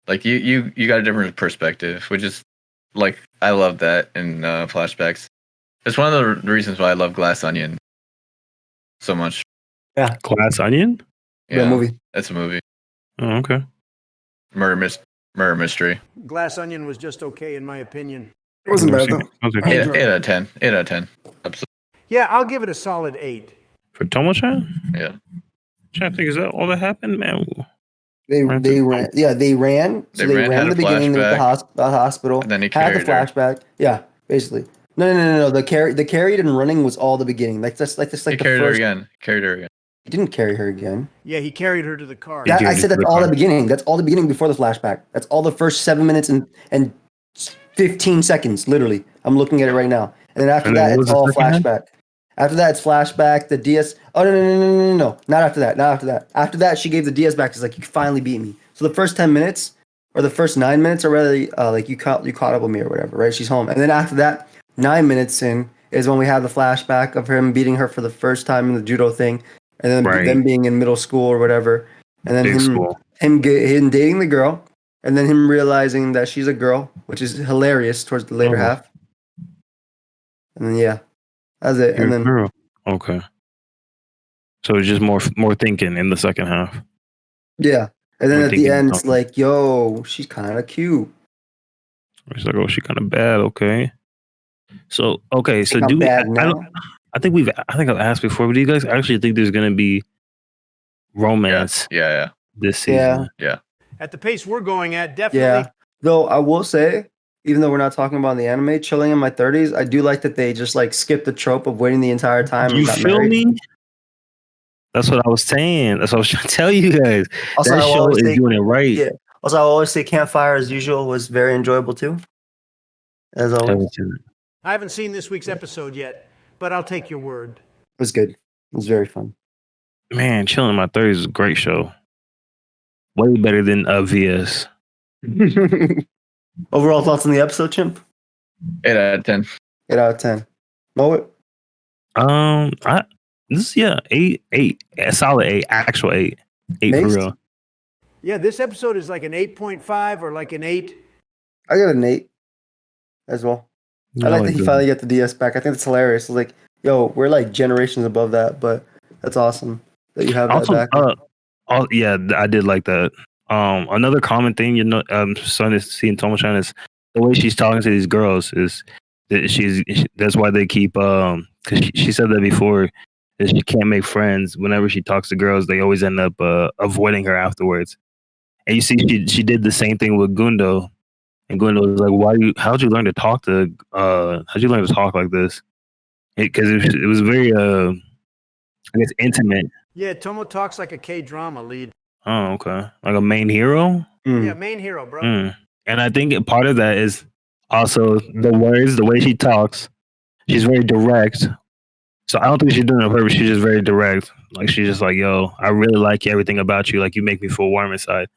Like you got a different perspective, which is like I love that in flashbacks. It's one of the reasons why I love Glass Onion so much. Yeah, Glass Onion. yeah, movie. It's a movie. Oh, okay. Murder mystery. Glass Onion was just okay, in my opinion. It wasn't bad though. Sounds like 8 out of 10. 8 out of 10. Absolutely. Yeah, I'll give it a solid 8. for Tomo Chan. Yeah. Trying to think, is that all that happened, man? They ran. Yeah, they ran. So they ran had in a the beginning with flashback, the hospital. and then he had the carried her. flashback. Yeah, basically. No. The carried and running was all the beginning. Like that's like He the carried her first. again. Carried her again. He didn't carry her again. Yeah, he carried her to the car. Yeah. I said to that's the all car. the beginning. That's all the beginning before the flashback. That's all the first 7 minutes and 15 seconds, literally. I'm looking at it right now. And then after And then that, what it's was the all second flashback. After that, it's flashback. The DS. Oh no! Not after that. Not after that. After that, she gave the DS back. She's like, you finally beat me. So the first 10 minutes or the first 9 minutes are really like you caught up with me or whatever, right? She's home. And then after that, 9 minutes in is when we have the flashback of him beating her for the first time in the judo thing, and then Right. them being in middle school or whatever, and then Big school. him dating the girl, and then him realizing that she's a girl, which is hilarious towards the later Oh. half. And then yeah, that's it. And then Girl. Okay. So it's just more thinking in the second half. yeah, and then We're at the thinking end, it's something. like, yo, she's kind of cute. It's like, oh, she kind of bad. Okay. So okay. So Not do we? bad I now. think I've asked before, but do you guys actually think there's gonna be romance Yeah. this season? Yeah. At the pace we're going at, definitely. Yeah. Though I will say, even though we're not talking about the anime, chilling in my 30s, I do like that they just like skip the trope of waiting the entire time and You got feel married. me? That's what I was saying. That's what I was trying to tell you guys. Also, That I will show always is say, doing it right. yeah. Also, I will always say Campfire as usual was very enjoyable too. As always, it I haven't seen this week's episode yet, but I'll take your word. was good. It was very fun. Man, Chilling in My 30s is a great show. Way better than VS. Overall thoughts on the episode, Chimp? 8 out of 10. 8 out of 10. Know it? Eight, a solid 8, actual 8 for Next? real. Yeah, this episode is like an 8.5 or like an 8. I got an 8 as well. I like that he finally got the DS back. I think it's hilarious. It's like, yo, we're like generations above that, but that's awesome that you have also, that back. yeah, I did like that. Another common thing, son is seeing Tomo Chan is the way she's talking to these girls is that that's why they keep because she said that before that she can't make friends. Whenever she talks to girls, they always end up avoiding her afterwards. And you see, she did the same thing with Gundo, and Gundo was like, how'd you learn to talk like this? Because it was very I guess intimate. Yeah, Tomo talks like a K-drama lead. Oh, okay. Like a main hero? Yeah, main hero, bro. And I think part of that is also the words, the way she talks. She's very direct. So I don't think she's doing it on purpose. She's just very direct. Like, she's just like, yo, I really like everything about you. Like, you make me feel warm inside.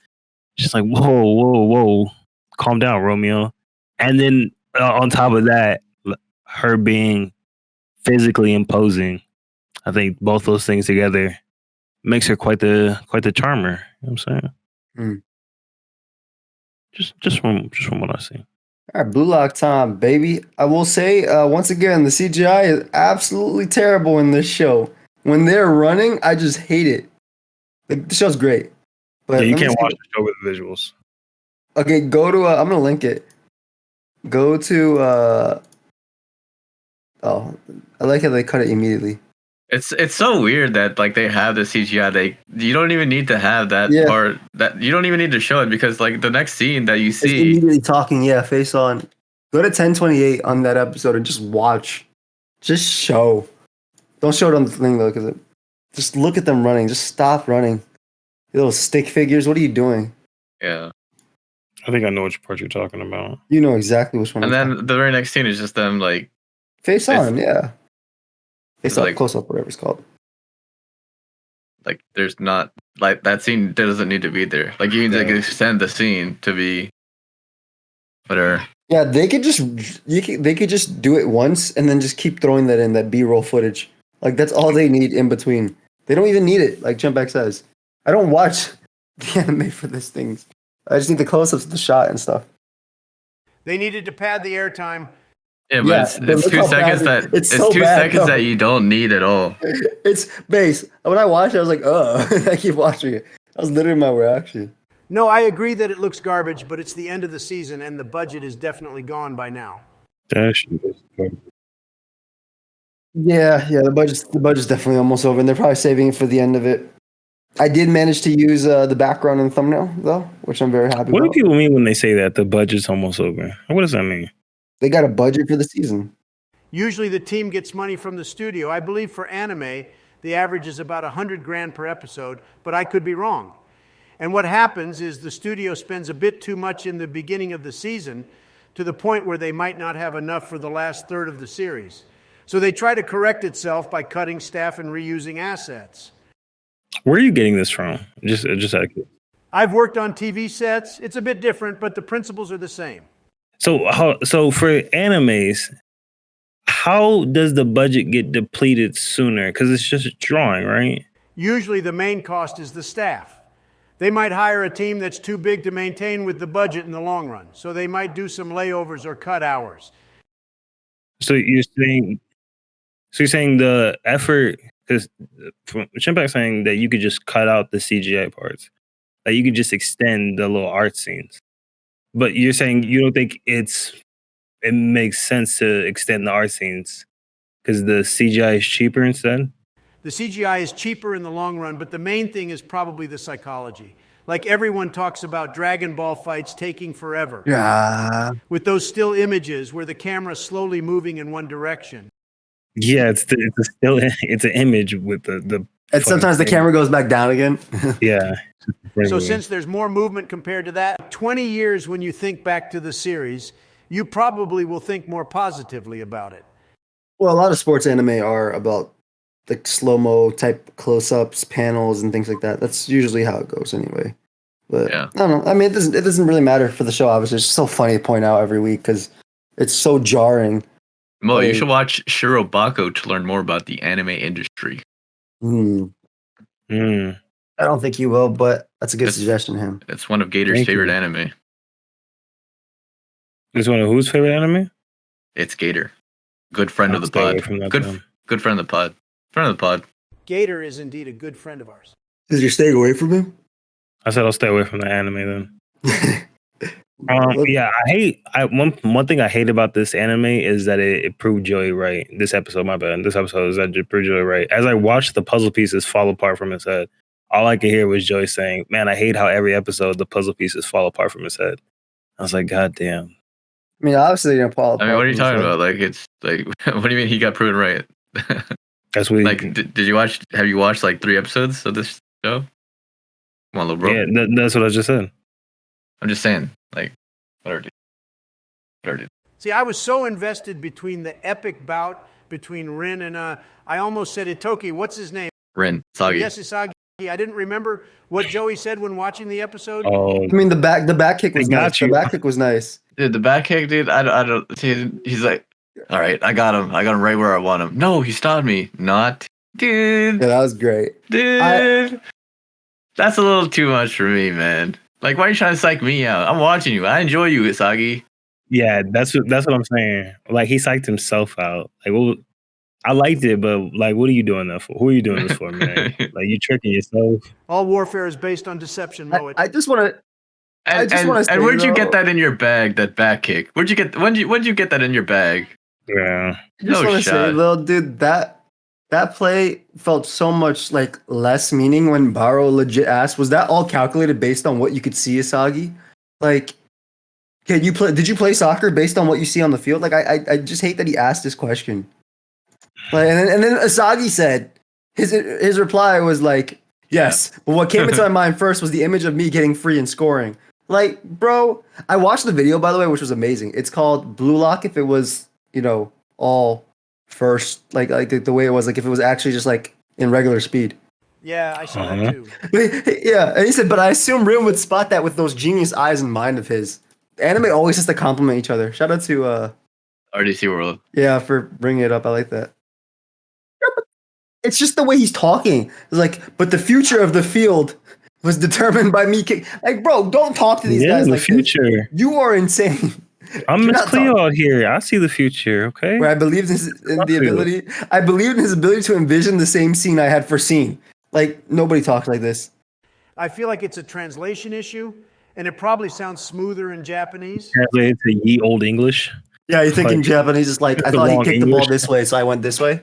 She's like, whoa. Calm down, Romeo. And then on top of that, her being physically imposing. I think both those things together makes her quite the charmer. You know what I'm saying? Just from what I see. All right, Blue Lock time, baby. I will say once again, the CGI is absolutely terrible in this show. When they're running, I just hate it. The show's great, but Yeah, you let me can't see- watch the show with visuals. Okay, go to. I'm gonna link it. Go to. Oh, I like how they cut it immediately. It's so weird that like they have the CGI. You don't even need to have that Yeah. part. That you don't even need to show it because like the next scene that you It's see. immediately talking. Yeah, face on. Go to 1028 on that episode and just watch. Just show. Don't show it on the thing though, because just look at them running. Just stop running. You little stick figures. What are you doing? Yeah. I think I know which part you're talking about. You know exactly which one. And I'm then the very next scene is just them like face on, yeah. Face It's up, like- close up, whatever it's called. there's not like that scene doesn't need to be there. Like you can like Yeah. extend the scene to be whatever. Yeah, they could just do it once and then just keep throwing that in that B-roll footage. Like that's all they need in between. They don't even need it, like Jumpback says. I don't watch the anime for these things. I just need the close-ups of the shot and stuff. They needed to pad the airtime. Yeah, but Yeah, it's but it's look 2 how seconds bad that it's it's so 2 bad, seconds though. that you don't need at all. It's base. When I watched it, I was like, I keep watching it. That was literally my reaction. No, I agree that it looks garbage, but it's the end of the season and the budget is definitely gone by now. That shit was good. Yeah, the budget's definitely almost over, and they're probably saving it for the end of it. I did manage to use the background and thumbnail though, which I'm very happy What do about. people mean when they say that the budget's almost over? What does that mean? They got a budget for the season. Usually the team gets money from the studio. I believe for anime, the average is about $100,000 per episode, but I could be wrong. And what happens is the studio spends a bit too much in the beginning of the season to the point where they might not have enough for the last third of the series. So they try to correct itself by cutting staff and reusing assets. Where are you getting this from? Just out of curiosity. I've worked on TV sets. It's a bit different, but the principles are the same. So for animes, how does the budget get depleted sooner? Because it's just a drawing, right? Usually the main cost is the staff. They might hire a team that's too big to maintain with the budget in the long run. So they might do some layovers or cut hours. So you're saying the effort, because Chimpak's saying that you could just cut out the CGI parts, that you could just extend the little art scenes. But you're saying you don't think it makes sense to extend the art scenes because the CGI is cheaper instead? The CGI is cheaper in the long run, but the main thing is probably the psychology. Like everyone talks about Dragon Ball fights taking forever. Yeah. With those still images where the camera's slowly moving in one direction. Yeah, it's an image with the And sometimes the camera goes back down again. yeah. So since there's more movement compared to that, 20 years when you think back to the series, you probably will think more positively about it. Well, a lot of sports anime are about like slow-mo type close-ups, panels, and things like that. That's usually how it goes anyway. But Yeah. I don't know. I mean, it doesn't really matter for the show, obviously. It's just so funny to point out every week because it's so jarring. Mo, you Like- should watch Shirobako to learn more about the anime industry. Mm. I don't think you will, but that's a good It's- suggestion, him. It's one of Gator's Thank you. favorite anime. It's one of whose favorite anime? It's Gator. Good friend of the Stay away pod. from that Good then. good friend of the pod. Friend of the pod. Gator is indeed a good friend of ours. Because you're staying away from him? I said I'll stay away from the anime then. Look- Yeah, one thing I hate about this anime is that it proved Joey right. This episode, my bad. This episode is that it proved Joey right. As I watched the puzzle pieces fall apart from his head, all I could hear was Joey saying, "Man, I hate how every episode the puzzle pieces fall apart from his head." I was like, "God damn." I mean, obviously, you're Paul. I mean, what are you talking about? Like, it's like, what do you mean he got proven right? That's what. Like, did you watch? Have you watched like 3 episodes of this show? Come on, little bro. yeah, that's what I just said. I'm just saying, like, whatever, dude. Whatever, dude. See, I was so invested between the epic bout between Rin and I almost said Itoki. What's his name? Rin, Sagi. Yes, Isagi. I didn't remember what Joey said when watching the episode. Oh, I mean, the back kick was They got nice. you. The back kick was nice. Dude, the back kick, dude. I don't. He's like, all right, I got him. I got him right where I want him. No, he stopped me. Not, dude. Yeah, that was great. Dude, that's a little too much for me, man. Like, why are you trying to psych me out? I'm watching you. I enjoy you, Isagi. yeah, that's what I'm saying. Like he psyched himself out. Like, well, I liked it, but like, what are you doing that for? Who are you doing this for, man? Like, you tricking yourself. All warfare is based on deception, Moet. I just want to. I just wanna say, and where'd you though- get that in your bag? That back kick? When'd you get that in your bag? Yeah, I just No want to say, shot. though, dude, that play felt so much like less meaning when Baro legit asked, "Was that all calculated based on what you could see, Asagi?" Like, did you play soccer based on what you see on the field? Like, I just hate that he asked this question. Like, and then Asagi said his reply was like, "Yes," but what came into my mind first was the image of me getting free and scoring. Like, bro, I watched the video, by the way, which was amazing. It's called Blue Lock. If it was, all first, like the way it was, like if it was actually just like in regular speed. Yeah, I saw Uh-huh. that too. Yeah, and he said, but I assume Rim would spot that with those genius eyes and mind of his. Anime always has to compliment each other. Shout out to RDC World. yeah, for bringing it up. I like that. It's just the way he's talking. It's like, but the future of the field was determined by me. Like, bro, don't talk to these guys the like future. this. You are insane. I'm You're Miss not Cleo talking- out here. I see the future. Okay. Where I believed in the ability. I believed in his ability to envision the same scene I had foreseen. Like, nobody talks like this. I feel like it's a translation issue, and it probably sounds smoother in Japanese. Translated to ye old English. Yeah, you think in Like, Japanese, it's like, I the thought he wrong kicked the ball English. this way, so I went this way.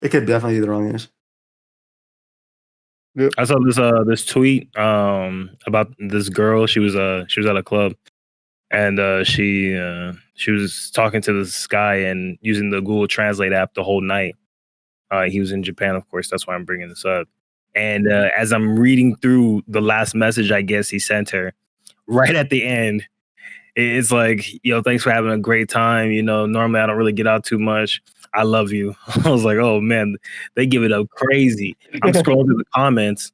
It could definitely be the wrong English. I saw this tweet about this girl. She was at a club, and she was talking to this guy and using the Google Translate app the whole night. He was in Japan, of course. That's why I'm bringing this up. And as I'm reading through the last message, I guess he sent her, right at the end, it's like, yo, thanks for having a great time. You know, normally I don't really get out too much. I love you. I was like, oh man, they give it up crazy. I'm scrolling through the comments,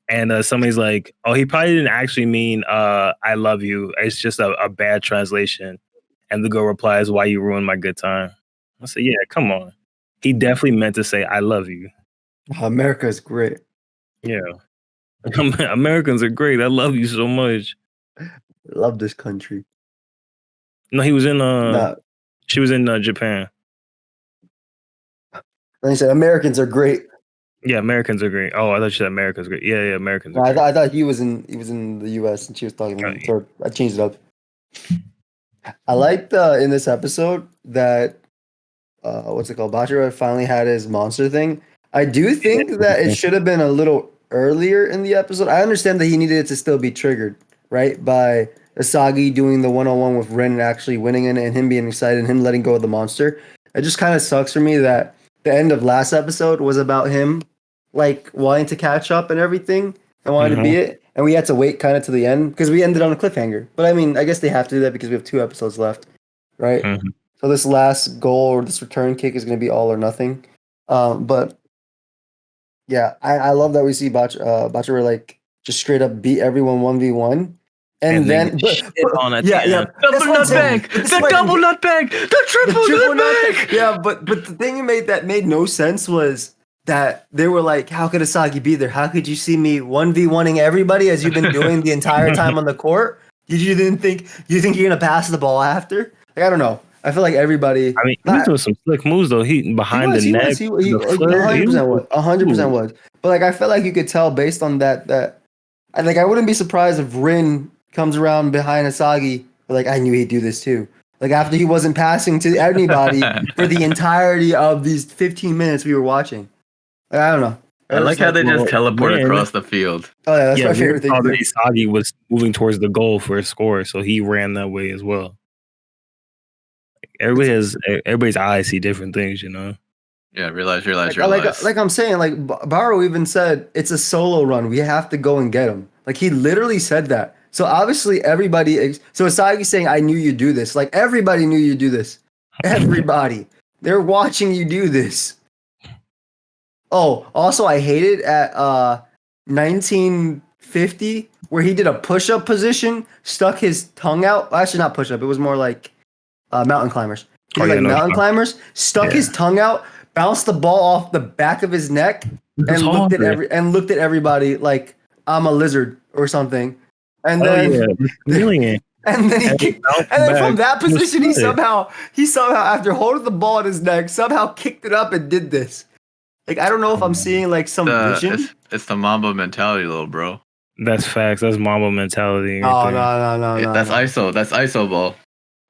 and somebody's like, oh, he probably didn't actually mean I love you. It's just a bad translation. And the girl replies, why you ruined my good time? I said, yeah, come on. He definitely meant to say I love you. America is great. Yeah. Americans are great. I love you so much. Love this country. No, he was in Nah. she was in Japan. Then he said Americans are great. Yeah, Americans are great. Oh, I thought you said Americans are great. Yeah, Americans No, are great. I thought he was in the US and she was talking to him. So I changed it up. I liked in this episode that what's it called? Bachira finally had his monster thing. I do think that it should have been a little earlier in the episode. I understand that he needed it to still be triggered, right? By Asagi doing the one-on-one with Ren and actually winning it and him being excited and him letting go of the monster. It just kind of sucks for me that the end of last episode was about him like wanting to catch up and everything and wanting to beat it. And we had to wait kind of to the end because we ended on a cliffhanger. But I mean, I guess they have to do that because we have 2 episodes left, right? Mhm. So this last goal or this return kick is going to be all or nothing. But yeah, I love that we see Bachira like just straight up beat everyone 1v1. And then get shit on at the yeah. end. Double That's what I'm saying. nutbag! This The is like- double nutbag! The triple nutbag! Yeah, but the thing that made no sense was that they were like, how could Asagi be there? How could you see me 1v1ing everybody as you've been doing the entire time on the court? You think you're gonna pass the ball after? Like, I don't know. I feel like everybody. I mean, he was doing some slick moves though. He behind the neck, He the foot, 100% was. 100% was. But like, I felt like you could tell based on that I wouldn't be surprised if Rin comes around behind Asagi. But like, I knew he'd do this too. Like after he wasn't passing to anybody for the entirety of these 15 minutes we were watching. Like, I don't know. I like how they just teleport Rin- across the field. Oh yeah, that's my Rin favorite thing. saw to that do. Asagi was moving towards the goal for a score, so he ran that way as well. Everybody's eyes see different things, you know. Yeah, realize. Like I'm saying, like Baro even said, it's a solo run. We have to go and get him. Like he literally said that. So obviously everybody. So Asagi's saying, "I knew you'd do this." Like everybody knew you'd do this. Everybody, they're watching you do this. Oh, also I hated at 1950 where he did a push-up position, stuck his tongue out. Actually, not push-up. It was more like mountain climbers. He did mountain climbers, stuck his tongue out, bounced the ball off the back of his neck, and looked at everybody like I'm a lizard or something. And then and then from that position he somehow after holding the ball in his neck somehow kicked it up and did this. Like I don't know if I'm seeing like some vision. It's the Mamba mentality, little bro. That's facts. That's Mamba mentality. Oh no. That's ISO. That's ISO ball.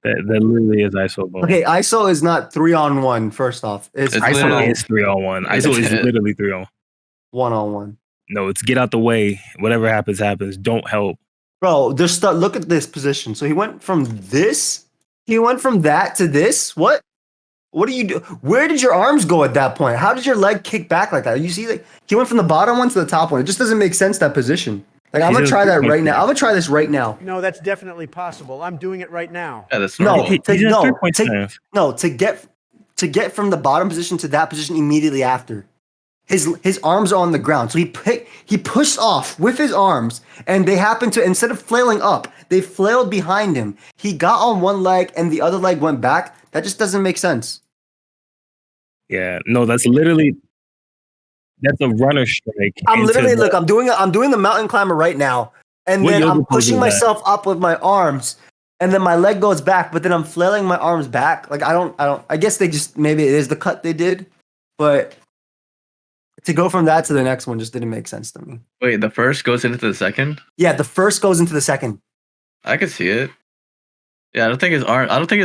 That literally is ISO ball. Okay, ISO is not 3-on-1. First off, it's ISO is 3-on-1. ISO is literally 3-on-1. 1-on-1. No, it's get out the way. Whatever happens. Don't help. Bro, just look at this position. So he went from this. He went from that to this. What? What do you do? Where did your arms go at that point? How did your leg kick back like that? You see, like he went from the bottom one to the top one. It just doesn't make sense that position. Like I'm gonna try that right now. I'm gonna try this right now. No, that's definitely possible. I'm doing it right now. Yeah, that's normal. To get from the bottom position to that position immediately after. His arms are on the ground. So he pushed off with his arms and they happened to, instead of flailing up, they flailed behind him. He got on one leg and the other leg went back. That just doesn't make sense. Yeah, no, that's literally That's a runner strike. I'm into literally the- I'm doing the mountain climber right now, and What then yoga I'm pose pushing is that? myself up with my arms, and then my leg goes back, but then I'm flailing my arms back. Like I don't. I guess they just maybe it is the cut they did, but to go from that to the next one just didn't make sense to me. Wait, the first goes into the second? Yeah, the first goes into the second. I could see it. Yeah, I don't think his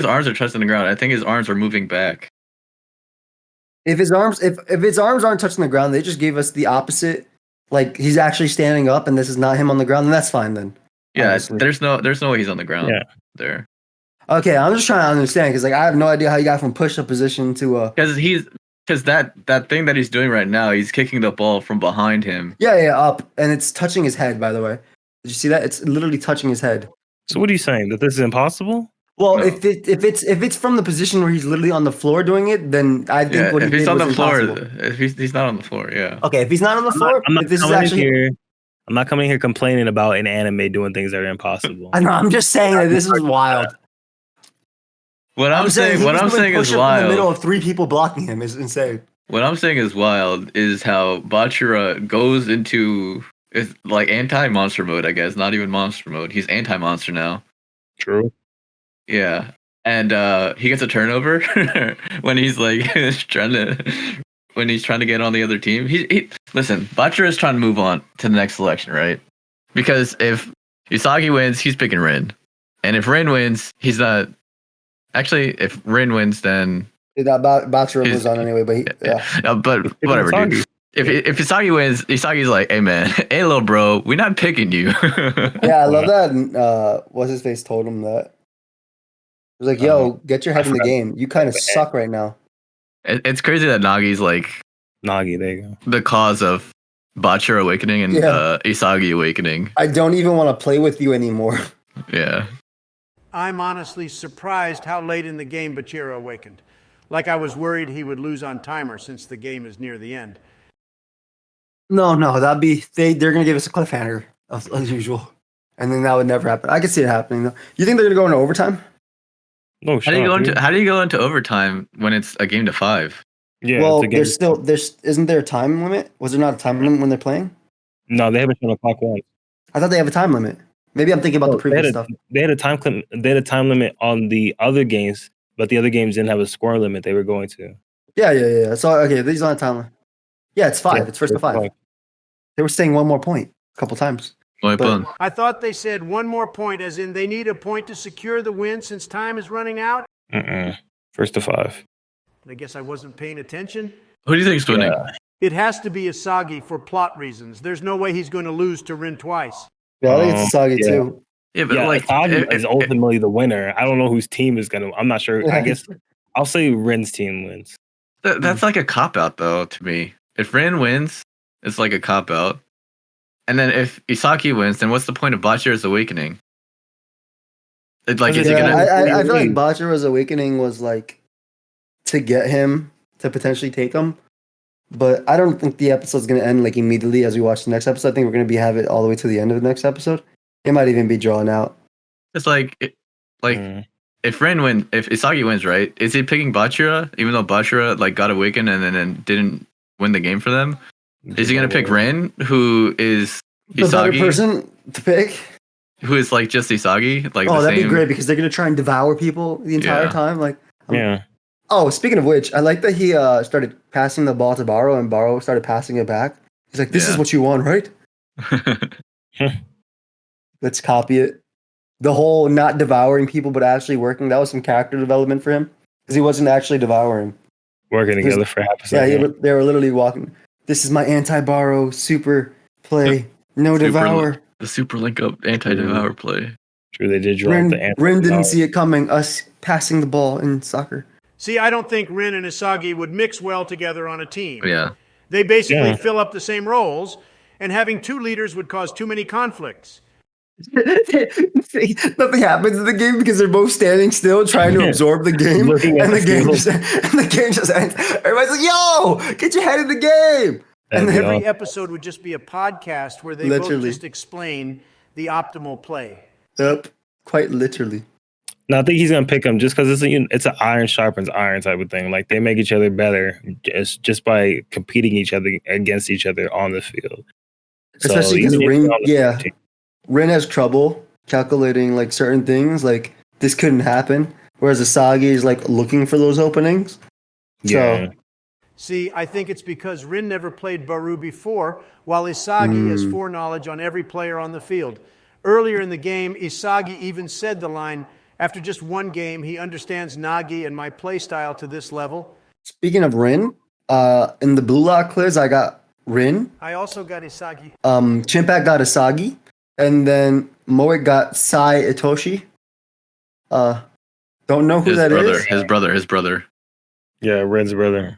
arms are touching the ground. I think his arms are moving back. If his arms aren't touching the ground, they just gave us the opposite. Like he's actually standing up, and this is not him on the ground. Then that's fine. Then Yeah, obviously. there's no way he's on the ground. Yeah. There. Okay, I'm just trying to understand because like I have no idea how you got from push-up position to Because that thing that he's doing right now, he's kicking the ball from behind him. yeah up, and it's touching his head. By the way, did you see that? It's literally touching his head. So what are you saying? That this is impossible? Well, No. if it's from the position where he's literally on the floor doing it, then I think Yeah, what he if he's did on was the floor, impossible. if he's not on the floor, yeah. Okay, if he's not on the floor, I'm not if this is coming in actually, here. I'm not coming here complaining about an anime doing things that are impossible. I know. I'm just saying that this is wild. What I'm saying he was doing is push-up in the middle wild. of 3 people blocking him is insane. What I'm saying is wild is how Bachira goes into it's like anti-monster mode, I guess. Not even monster mode. He's anti-monster now. True. Yeah. And he gets a turnover when he's like trying to get on the other team. He listen, Bachira is trying to move on to the next selection, right? Because if Usagi wins, he's picking Rin. And if Rin wins, he's not actually if Rin wins then Bachira He's- was on anyway, but but whatever, dude. If Isagi wins, Isagi's like, hey man, hey little bro, we're not picking you. yeah, I love that. What's his face told him that. He was like, "Yo, get your head in the game. You kind of suck right now." It's crazy that Nagi's like Nagi, there you go. the cause of Bachira awakening and Yeah. Isagi awakening. I don't even want to play with you anymore. Yeah. I'm honestly surprised how late in the game Bachira awakened. Like I was worried he would lose on timer since the game is near the end. No, that'd be they're gonna give us a cliffhanger as usual, and then that would never happen. I could see it happening though. You think they're gonna go into overtime? No, How do you go into overtime when it's a game to 5? Yeah, well, it's a game. isn't there a time limit? Was there not a time limit when they're playing? No, they haven't shown a clock once. I thought they have a time limit. Maybe I'm thinking about the previous stuff. They had a time limit on the other games, but the other games didn't have a score limit they were going to. Yeah. So okay, these on a time limit. Yeah, it's 5. It's first to 5. They were saying one more point a couple times. Muy But- bon. I thought they said one more point, as in they need a point to secure the win since time is running out. First to 5. I guess I wasn't paying attention. Who do you think's winning? Yeah. It has to be Asagi for plot reasons. There's no way he's going to lose to Rin twice. Yeah, I think it's Asagi yeah. too. Yeah, but Yeah, like Asagi is ultimately the winner. I don't know whose team is gonna. I'm not sure. Yeah. I guess I'll say Ren's team wins. that's like a cop out though to me. If Rin wins, it's like a cop out. And then if Isaki wins, then what's the point of Bachira's awakening? It's like is he Yeah, gonna I feel like Bachira's awakening was like to get him to potentially take him. But I don't think the episode's gonna end like immediately as we watch the next episode. I think we're gonna have it all the way to the end of the next episode. It might even be drawn out. it's like if Isagi wins, right? Is he picking Bachira even though Bachira like got awakened and then didn't win the game for them? Is he gonna pick Ren, who is The better Isagi, person to pick. who is like just Isagi? Like Oh, the that'd same. be great because they're gonna try and devour people the entire Yeah. time. Like, Yeah. oh, speaking of which, I like that he started passing the ball to Baro and Baro started passing it back. He's like, "This is Yeah. what you want, right? Let's copy it." The whole not devouring people but actually working, that was some character development for him because he wasn't actually devouring. Working together for half a Yeah, second. they were literally walking. This is my anti-Baro super play. No Super devour. The super link up anti-devour play. True, they did drop Rin, the answer. Rin didn't see it coming. Us passing the ball in soccer. See, I don't think Rin and Asagi would mix well together on a team. Yeah. They basically Yeah. fill up the same roles, and having two leaders would cause too many conflicts. Nothing happens in the game because they're both standing still trying to absorb the game, Looking at and the the game field. just and the game just ends. Everybody's like, "Yo, get your head in the game!" And That'd be then Every awesome. episode would just be a podcast where they Literally. both just explain the optimal play. Yep, quite literally. No, I think he's gonna pick him just because it's an iron sharpens iron type of thing. Like they make each other better just by competing each other against each other on the field. Especially because even if Rin, they're on the yeah, same team- Rin has trouble calculating like certain things. Like this couldn't happen, whereas Asagi is like looking for those openings. yeah. So See, I think it's because Rin never played Baru before, while Isagi has foreknowledge on every player on the field. Earlier in the game, Isagi even said the line, after just one game, he understands Nagi and my play style to this level. speaking of Rin, in the Blue Lock quiz, I got Rin. I also got Isagi. Chimpak got Asagi, and then Moe got Sai Itoshi. Don't know who His that brother, is. his brother. Yeah, Red's brother.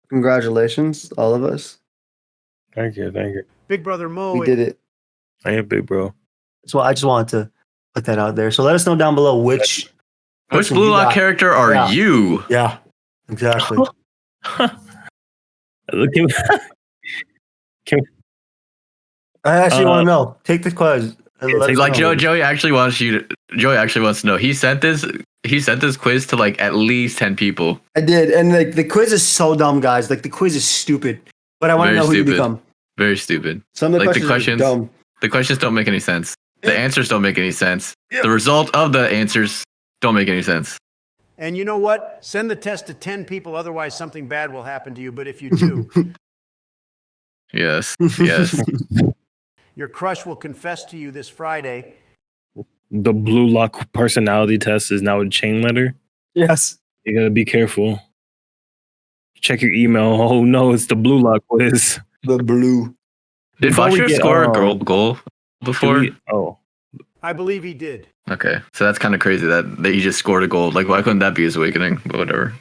Congratulations, all of us. Thank you. Big brother Mo. We did it. I am big bro. So I just wanted to put that out there. So let us know down below which person Blue you Lock got. character are Yeah. you? Yeah, exactly. Look at I actually want to know. Take the quiz. And Yeah, let us take- Like know. Joey actually wants to know. He sent this quiz to like at least 10 people. I did, and like the quiz is so dumb, guys. Like the quiz is stupid, but I want to Very know who you stupid. become. Very stupid. Some of the Like the questions, are dumb. The questions don't make any sense. The Yeah. answers don't make any sense. Yeah. The result of the answers don't make any sense. And you know what? Send the test to 10 people, otherwise something bad will happen to you. But if you do, Yes. Yes. your crush will confess to you this Friday. the Blue Lock personality test is now a chain letter. Yes. You gotta be careful. Check your email. Oh no, it's the Blue Lock quiz. The blue. Did Before we Bashir get- score a oh. goal Do before? oh, I believe he did. Okay. So that's kind of crazy that he just scored a goal. Like, why couldn't that be his awakening? But whatever.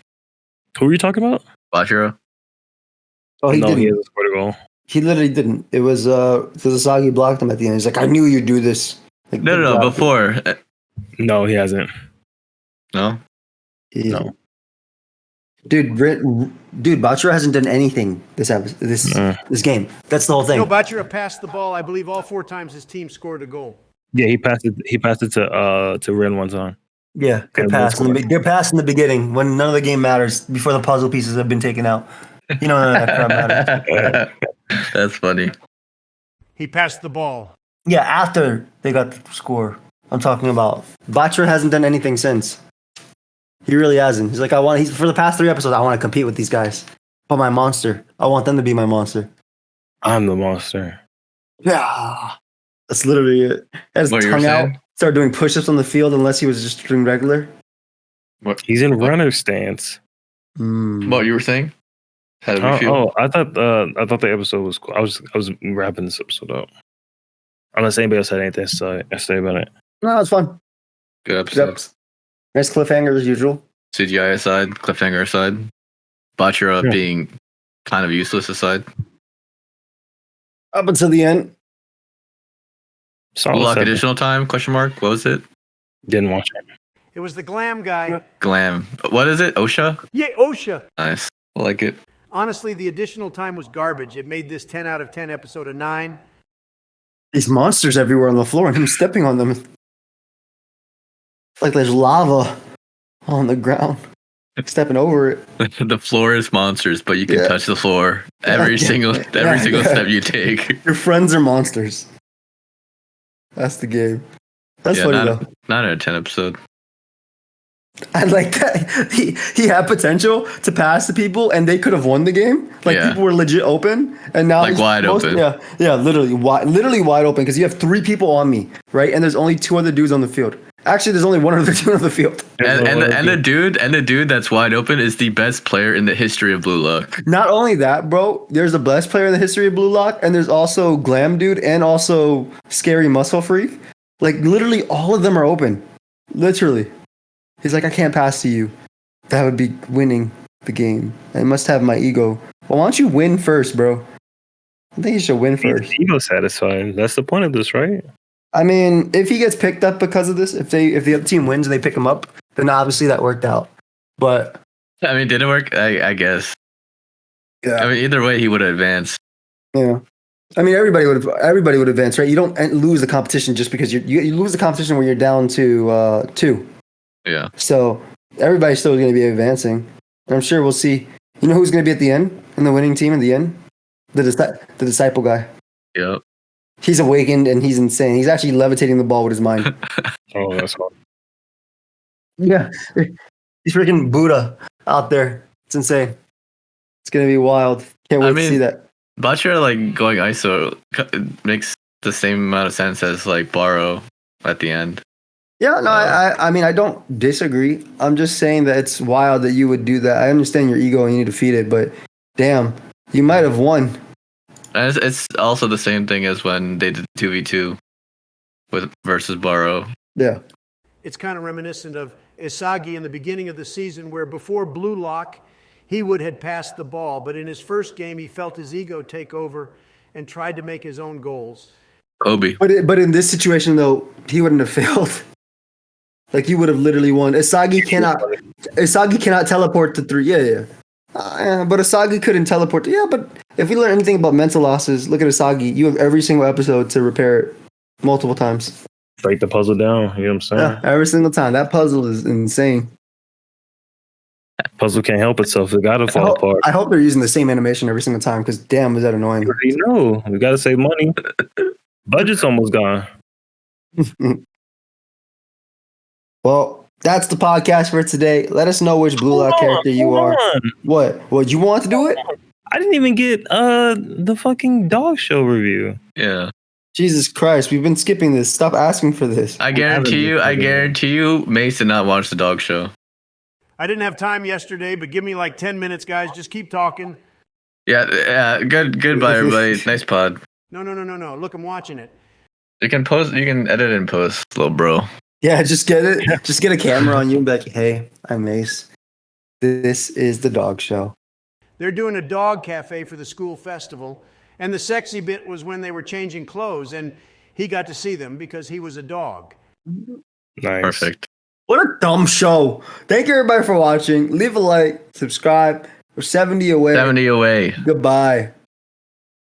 who are you talking about? Bashiro? Oh, he no, didn't. he He, hasn't scored a goal. literally didn't. It was because Asagi blocked him at the end. He's like, I knew you'd do this. Like, No, good no, job. before. No, he hasn't. No? Yeah. No. Dude, Bachira hasn't done anything this game. That's the whole thing. No, Bachira passed the ball, I believe, all 4 times his team scored a goal. Yeah, he passed it. He passed it to Ren one time. Yeah, good And pass. let's go. Good pass in the beginning when none of the game matters before the puzzle pieces have been taken out. You know, none of that crap matters. That's funny. He passed the ball. Yeah, after they got the score. I'm talking about. Bachira hasn't done anything since. He really hasn't. He's like, he's for the past 3 episodes, I want to compete with these guys. Oh, my monster. I want them to be my monster. I'm the monster. Yeah. That's literally it. Had his What you were tongue out. saying? Started doing push-ups on the field unless he was just doing regular. He's in runner stance. What you were saying? How did we feel? I thought the episode was cool. I was wrapping this episode up. Unless anybody else had anything to say about it. No, it's fun. Good episode. Yep. Nice cliffhanger as usual. CGI aside, cliffhanger aside, Bachira Yeah. being kind of useless aside. Up until the end. Solid Lock 7. additional time? Question mark. What was it? Didn't watch it. It was the glam guy. Glam. What is it? OSHA. Yeah, OSHA. Nice. I like it. Honestly, the additional time was garbage. It made this 10 out of 10 episode a 9. These monsters everywhere on the floor and him stepping on them. Like there's lava on the ground. Stepping over it. The floor is monsters, but you can Yeah. touch the floor every Yeah. single Yeah. step you take. Your friends are monsters. That's the game. That's Yeah, funny not, though. 9 out of 10 episode. I like that he had potential to pass to people, and they could have won the game. Like Yeah. people were legit open, and now Like, he's wide open. Yeah, literally wide open because you have 3 people on me, right? And there's only 2 other dudes on the field. Actually, there's only 1 other dude on the field. And the dude that's wide open is the best player in the history of Blue Lock. Not only that, bro, there's the best player in the history of Blue Lock, and there's also Glam Dude and also Scary Muscle Freak. Like literally, all of them are open. Literally, he's like, I can't pass to you. That would be winning the game. I must have my ego. Well, why don't you win first, bro? I think you should win first. Ego satisfied. That's the point of this, right? I mean, if he gets picked up because of this, if the other team wins and they pick him up, then obviously that worked out. But I mean, did it work? I guess. yeah, I mean, either way, he would have advanced. yeah. I mean, everybody would advance, right? You don't lose the competition just because you lose the competition when you're down to 2. Yeah. So everybody's still going to be advancing. And I'm sure we'll see. You know who's going to be at the end in the winning team in the end? The disciple guy. Yep. He's awakened and he's insane. He's actually levitating the ball with his mind. Oh, that's hard. Yeah, he's freaking Buddha out there. It's insane. It's going to be wild. Can't wait to see that. Butcher like going ISO makes the same amount of sense as like Borrow at the end. Yeah, no, I mean, I don't disagree. I'm just saying that it's wild that you would do that. I understand your ego and you need to feed it, but damn, you might have won. And it's also the same thing as when they did 2v2 with versus Borrow. Yeah. It's kind of reminiscent of Isagi in the beginning of the season, where before Blue Lock, he had passed the ball, but in his first game, he felt his ego take over and tried to make his own goals. Kobe. But in this situation, though, he wouldn't have failed. Like, he would have literally won. Isagi cannot teleport to 3. Yeah. But Isagi couldn't teleport. But if we learn anything about mental losses, look at Isagi. You have every single episode to repair it multiple times. Break the puzzle down. You know what I'm saying? Yeah, every single time. That puzzle is insane. Puzzle can't help itself. It gotta fall apart. I hope they're using the same animation every single time, because damn, is that annoying. You know, we gotta save money. Budget's almost gone. Well, that's the podcast for today. Let us know which Blue Lock character you are. What? You want to do it? I didn't even get the fucking dog show review. Yeah. Jesus Christ, we've been skipping this. Stop asking for this. I guarantee you, Mace did not watch the dog show. I didn't have time yesterday, but give me like 10 minutes, guys. Just keep talking. Yeah. Goodbye, everybody. Nice pod. No. Look, I'm watching it. You can edit and post, little bro. Yeah, just get it. Just get a camera on you and be like, hey, I'm Mace. This is the dog show. They're doing a dog cafe for the school festival. And the sexy bit was when they were changing clothes, and he got to see them because he was a dog. Nice. Perfect. What a dumb show. Thank you, everybody, for watching. Leave a like, subscribe. We're 70 away. 70 away. Goodbye.